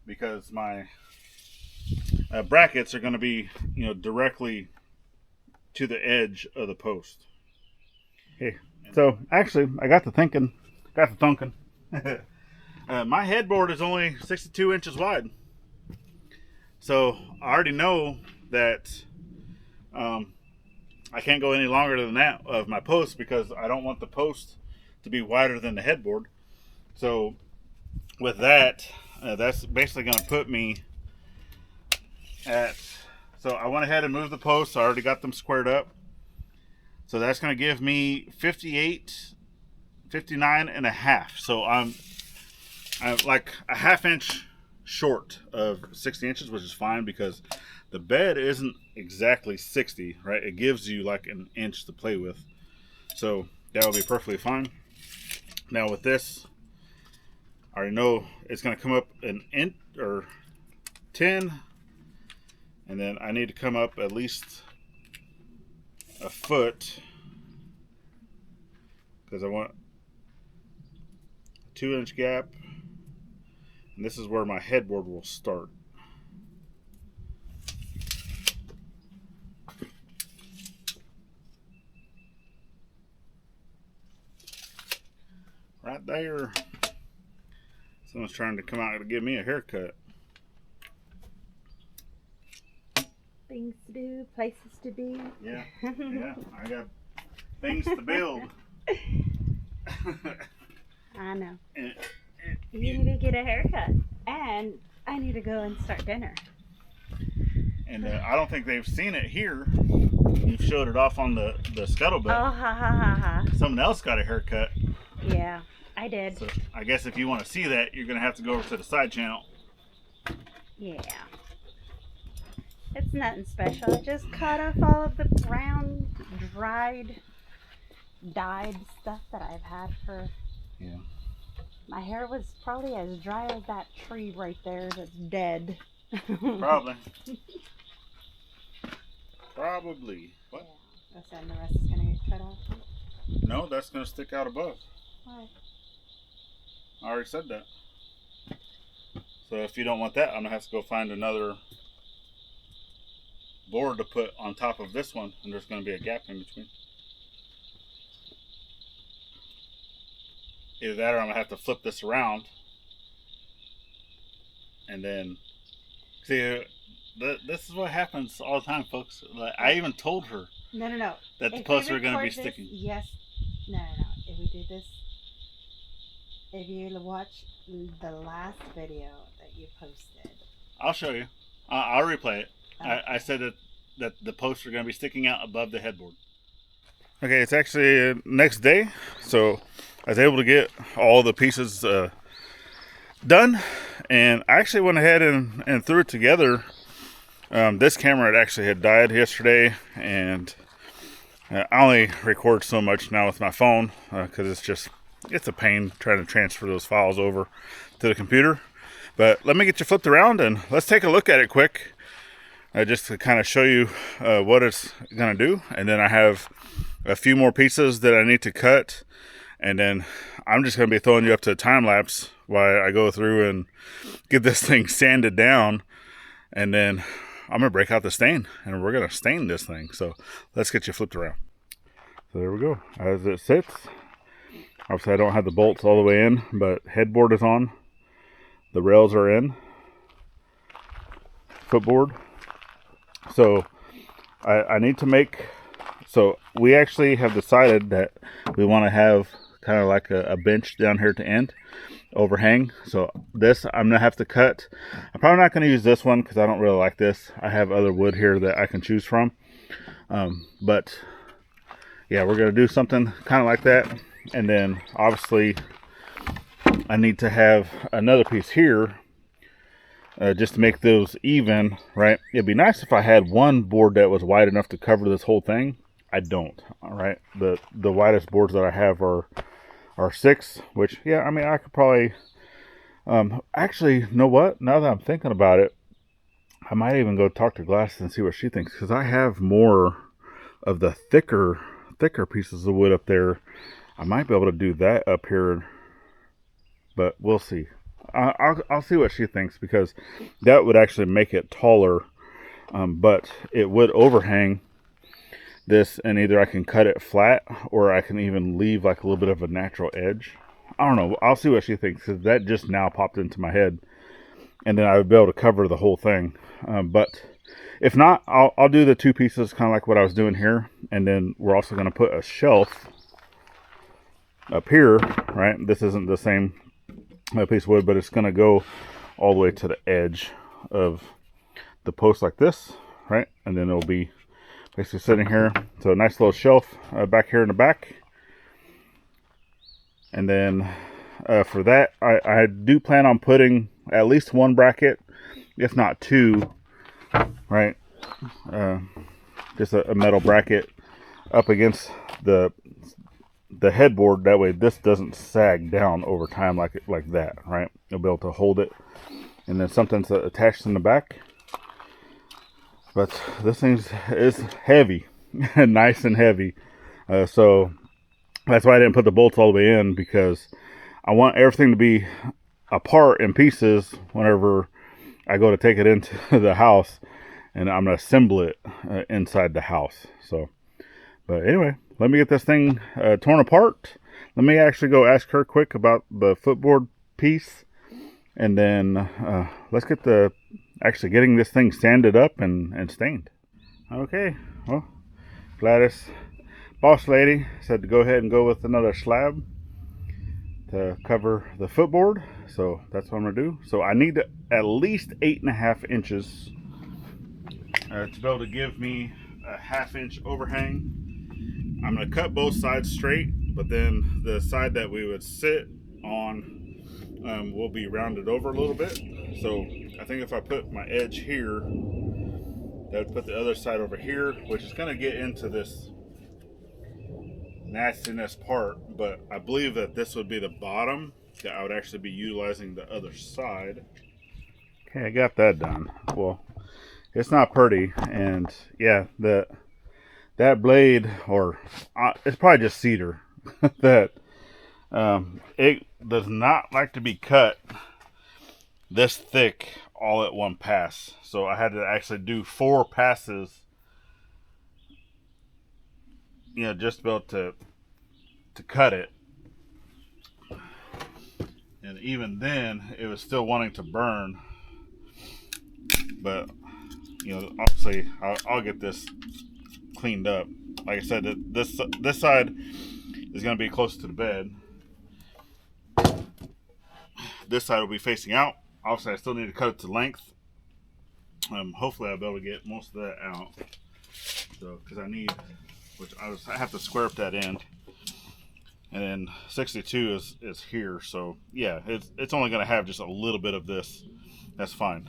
because my brackets are going to be, you know, directly to the edge of the post. Okay, so actually I got to thinking. My headboard is only 62 inches wide. So I already know that I can't go any longer than that of my post because I don't want the post to be wider than the headboard. So with that, that's basically going to put me at, so I went ahead and moved the posts. I already got them squared up. So that's going to give me 59 and a half. So I'm like a half inch short of 60 inches, which is fine because the bed isn't exactly 60, right? It gives you like an inch to play with. So that will be perfectly fine. Now with this, I already know it's going to come up an inch or 10, and then I need to come up at least a foot because I want a 2-inch gap, and this is where my headboard will start. Right there. Someone's trying to come out to give me a haircut. Things to do, places to be. Yeah, yeah. I got things to build. I know. You need to get a haircut, and I need to go and start dinner. And I don't think they've seen it here. You've showed it off on the scuttlebutt. Oh, ha ha ha ha. Someone else got a haircut. Yeah, I did. So I guess if you want to see that, you're going to have to go over to the side channel. Yeah. It's nothing special. I just cut off all of the brown, dried, dyed stuff that I've had for... Yeah. My hair was probably as dry as that tree right there that's dead. Probably. Probably. What? Yeah. So the rest is going to get cut off? No, that's going to stick out above. Why? I already said that. So if you don't want that, I'm going to have to go find another board to put on top of this one, and there's going to be a gap in between. Either that or I'm going to have to flip this around. And then, see, this is what happens all the time, folks. Like, I even told her No. that the posts are going to be sticking. Yes. No. If we do this, if you watch the last video that you posted. I'll show you. I'll replay it. Okay. I said that the posts are going to be sticking out above the headboard. Okay, it's actually next day, so I was able to get all the pieces done, and I actually went ahead and threw it together. This camera had died yesterday, and I only record so much now with my phone because it's a pain trying to transfer those files over to the computer. But let me get you flipped around and let's take a look at it quick, just to kind of show you what it's gonna do. And then I have a few more pieces that I need to cut, and then I'm just gonna be throwing you up to a time lapse while I go through and get this thing sanded down, and then I'm gonna break out the stain and we're gonna stain this thing. So let's get you flipped around. So there we go, as it sits. Obviously I don't have the bolts all the way in, but headboard is on, the rails are in, footboard. So I need to make, so we actually have decided that we want to have kind of like a bench down here to end, overhang. So this I'm gonna have to cut. I'm probably not going to use this one because I don't really like this. I have other wood here that I can choose from, but yeah, we're going to do something kind of like that. And then obviously I need to have another piece here just to make those even, right? It'd be nice if I had one board that was wide enough to cover this whole thing. I don't. All right, the widest boards that I have are 6, which, yeah, I mean, I could probably actually, you know what, now that I'm thinking about it, I might even go talk to Glass and see what she thinks, because I have more of the thicker pieces of wood up there. I might be able to do that up here, but we'll see. I'll see what she thinks, because that would actually make it taller, but it would overhang this, and either I can cut it flat or I can even leave like a little bit of a natural edge. I don't know. I'll see what she thinks, because that just now popped into my head, and then I would be able to cover the whole thing. But if not, I'll do the 2 pieces kind of like what I was doing here, and then we're also going to put a shelf up here, right? This isn't the same piece of wood, but it's going to go all the way to the edge of the post like this, right? And then it'll be basically sitting here. So a nice little shelf back here in the back. And then for that, I do plan on putting at least 1 bracket, if not 2, right? Just a metal bracket up against the headboard. That way this doesn't sag down over time like that, right? You'll be able to hold it. And then something's attached in the back. But this thing is heavy, nice and heavy. So that's why I didn't put the bolts all the way in, because I want everything to be apart in pieces whenever I go to take it into the house, and I'm going to assemble it inside the house. So, but anyway, let me get this thing torn apart. Let me actually go ask her quick about the footboard piece, and then let's get actually getting this thing sanded up and stained. Okay, well, Gladys, boss lady, said to go ahead and go with another slab to cover the footboard. So that's what I'm gonna do. So I need at least 8.5 inches to be able to give me a 1/2 inch overhang. I'm gonna cut both sides straight, but then the side that we would sit on will be rounded over a little bit. So I think if I put my edge here, that would put the other side over here, which is gonna get into this nastiness part, but I believe that this would be the bottom, that I would actually be utilizing the other side. Okay, I got that done. Well, it's not pretty, and yeah, that blade, or it's probably just cedar, that it does not like to be cut this thick all at one pass. So I had to actually do 4 passes, you know, just to be able to cut it. And even then, it was still wanting to burn. But, you know, obviously, I'll get this cleaned up. Like I said, this side is going to be close to the bed. This side will be facing out. Obviously, I still need to cut it to length. Hopefully, I'll be able to get most of that out. So, because I need which I have to square up that end. And then 62 is here, so yeah, it's only going to have just a little bit of this. That's fine.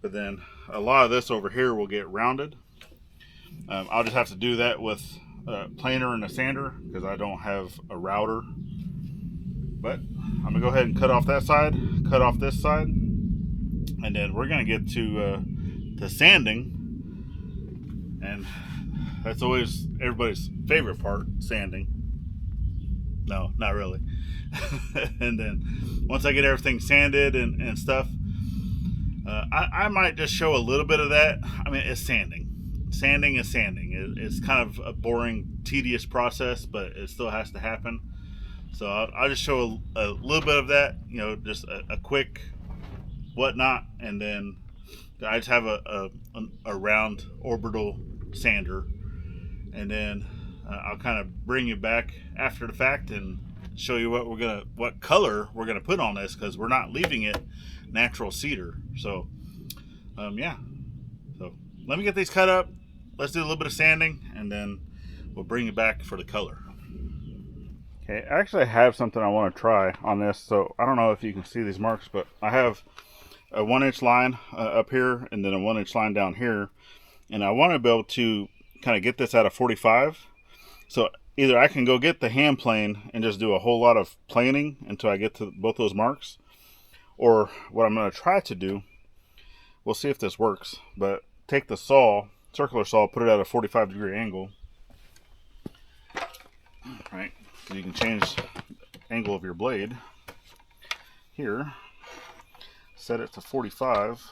But then a lot of this over here will get rounded. I'll just have to do that with a planer and a sander because I don't have a router. But I'm gonna go ahead and cut off that side, cut off this side, and then we're gonna get to sanding, and that's always everybody's favorite part, sanding. No, not really. And then once I get everything sanded and stuff, I might just show a little bit of that. I mean, it's sanding. Sanding is sanding. It's kind of a boring, tedious process, but it still has to happen. So I'll just show a little bit of that, you know, just a quick whatnot, and then I just have a round orbital sander, and then I'll kind of bring you back after the fact and show you what color we're gonna put on this, because we're not leaving it natural cedar. So yeah, so let me get these cut up. Let's do a little bit of sanding, and then we'll bring you back for the color. Okay, I actually have something I want to try on this. So I don't know if you can see these marks, but I have a 1-inch line up here and then a 1-inch line down here, and I want to be able to kind of get this at a 45. So either I can go get the hand plane and just do a whole lot of planing until I get to both those marks, or what I'm going to try to do, we'll see if this works, but take the saw, circular saw, put it at a 45-degree angle, right? So you can change the angle of your blade here, set it to 45.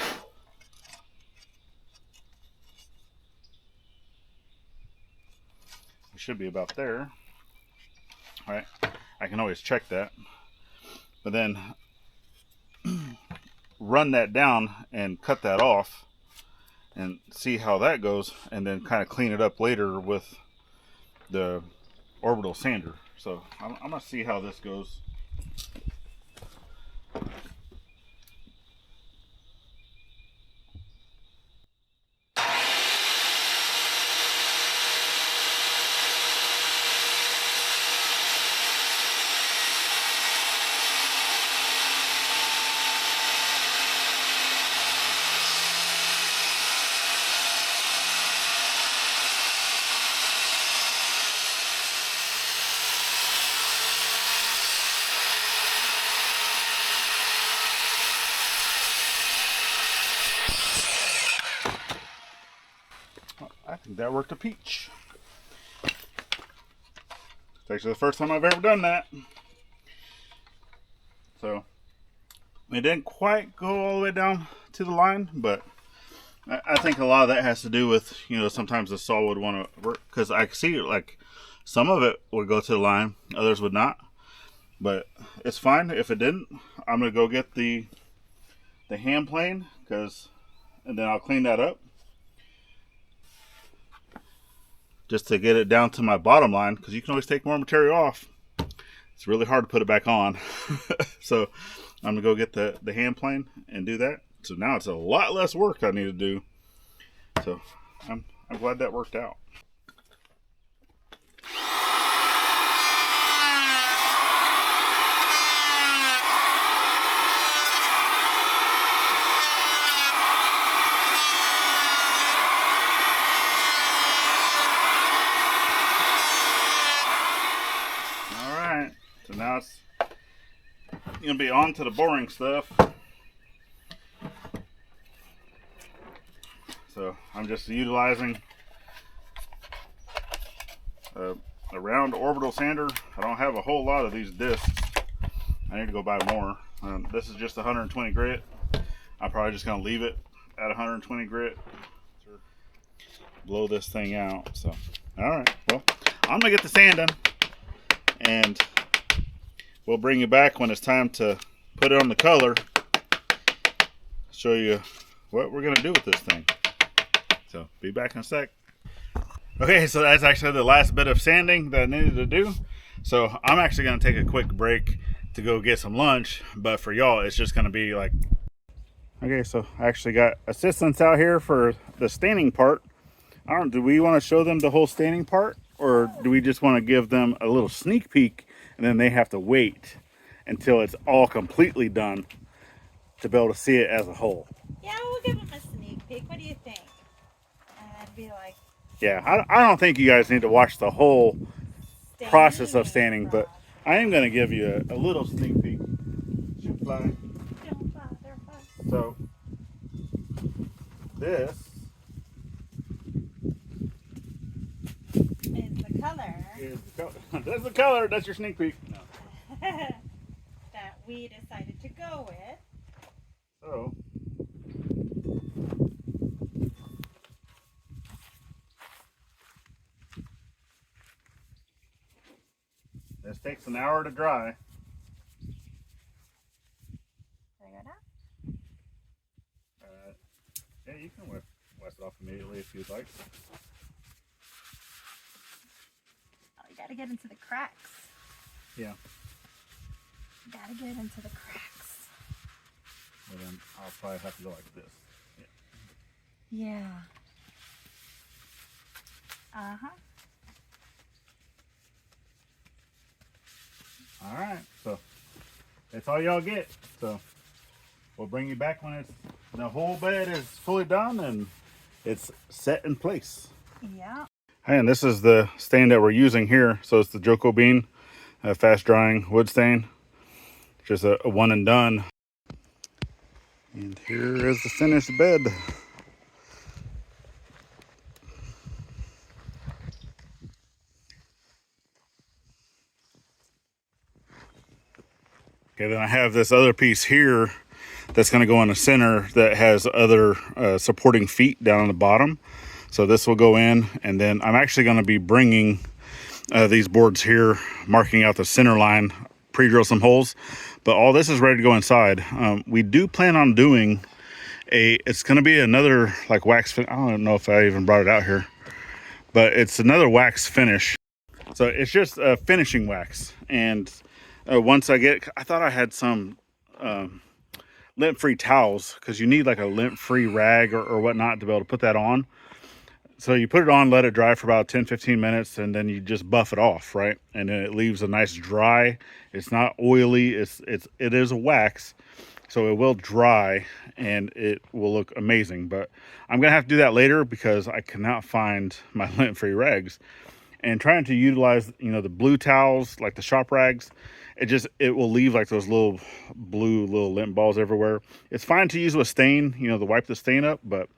It should be about there. All right, I can always check that, but then run that down and cut that off and see how that goes, and then kind of clean it up later with the orbital sander. So I'm gonna see how this goes. I think that worked a peach. It's actually the first time I've ever done that. So it didn't quite go all the way down to the line, but I think a lot of that has to do with, you know, sometimes the saw would want to work, because I see like some of it would go to the line, others would not. But it's fine if it didn't. I'm gonna go get the hand plane, and then I'll clean that up, just to get it down to my bottom line, because you can always take more material off. It's really hard to put it back on. So I'm gonna go get the hand plane and do that. So now it's a lot less work I need to do. So I'm glad that worked out. So now it's going to be on to the boring stuff. So I'm just utilizing a round orbital sander. I don't have a whole lot of these discs. I need to go buy more. This is just 120 grit. I'm probably just going to leave it at 120 grit. Blow this thing out. So, all right. Well, I'm going to get the sanding, and we'll bring you back when it's time to put it on the color. Show you what we're going to do with this thing. So, be back in a sec. Okay, so that's actually the last bit of sanding that I needed to do. So, I'm actually going to take a quick break to go get some lunch. But for y'all, it's just going to be like... Okay, so I actually got assistants out here for the staining part. I don't, do we want to show them the whole staining part, or do we just want to give them a little sneak peek and then they have to wait until it's all completely done to be able to see it as a whole? Yeah, we'll give them a sneak peek. What do you think? And I'd be like, Yeah, I don't think you guys need to watch the whole process of staining, but I am going to give you a little sneak peek. Shoot fly. Don't bother us. So this Is the color is the color. That's the color. That's your sneak peek. No. that we decided to go with. So this takes an hour to dry. Can I go down? Yeah, you can west it off immediately if you'd like. Oh, you gotta get into the cracks. Yeah. You gotta get into the cracks. Well, then I'll probably have to go like this. Yeah. Uh-huh. All right, so that's all y'all get. So we'll bring you back when the whole bed is fully done and it's set in place. Yeah. And this is the stain that we're using here. So it's the Jacobean fast drying wood stain. Just a one and done. And here is the finished bed. Okay, then I have this other piece here that's going to go in the center that has other supporting feet down on the bottom. So this will go in, and then I'm actually going to be bringing these boards here, marking out the center line, pre-drill some holes, but all this is ready to go inside. We do plan on doing it's going to be another like wax I don't know if I even brought it out here, but it's another wax finish. So it's just a finishing wax. And once I thought I had some lint-free towels, because you need like a lint-free rag or whatnot to be able to put that on. So you put it on, let it dry for about 10-15 minutes, and then you just buff it off, right? And then it leaves a nice dry. It's not oily. It is a wax, so it will dry and it will look amazing. But I'm gonna have to do that later because I cannot find my lint-free rags. And trying to utilize, you know, the blue towels, like the shop rags, it will leave like those little blue lint balls everywhere. It's fine to use with stain, you know, to wipe the stain up, but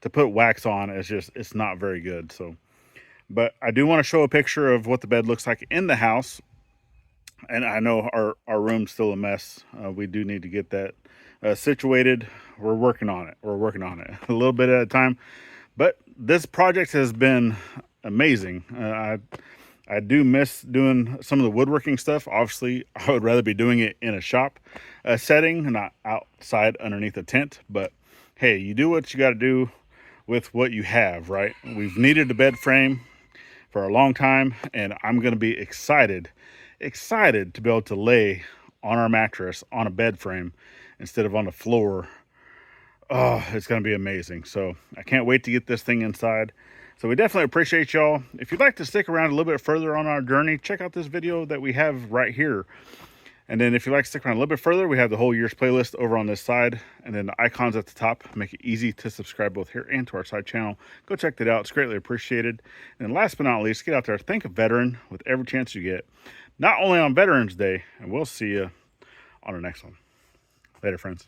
to put wax on, it's not very good. So, but I do want to show a picture of what the bed looks like in the house. And I know our room's still a mess. We do need to get that situated. We're working on it. We're working on it a little bit at a time. But this project has been amazing. I do miss doing some of the woodworking stuff. Obviously, I would rather be doing it in a shop setting, not outside underneath a tent. But hey, you do what you got to do with what you have, right? We've needed a bed frame for a long time, and I'm going to be excited to be able to lay on our mattress on a bed frame instead of on the floor. Oh, it's going to be amazing. So I can't wait to get this thing inside. So we definitely appreciate y'all. If you'd like to stick around a little bit further on our journey, check out this video that we have right here. And then if you'd like to stick around a little bit further, we have the whole year's playlist over on this side. And then the icons at the top make it easy to subscribe both here and to our side channel. Go check that out. It's greatly appreciated. And then last but not least, get out there, thank a veteran with every chance you get. Not only on Veterans Day, and we'll see you on the next one. Later, friends.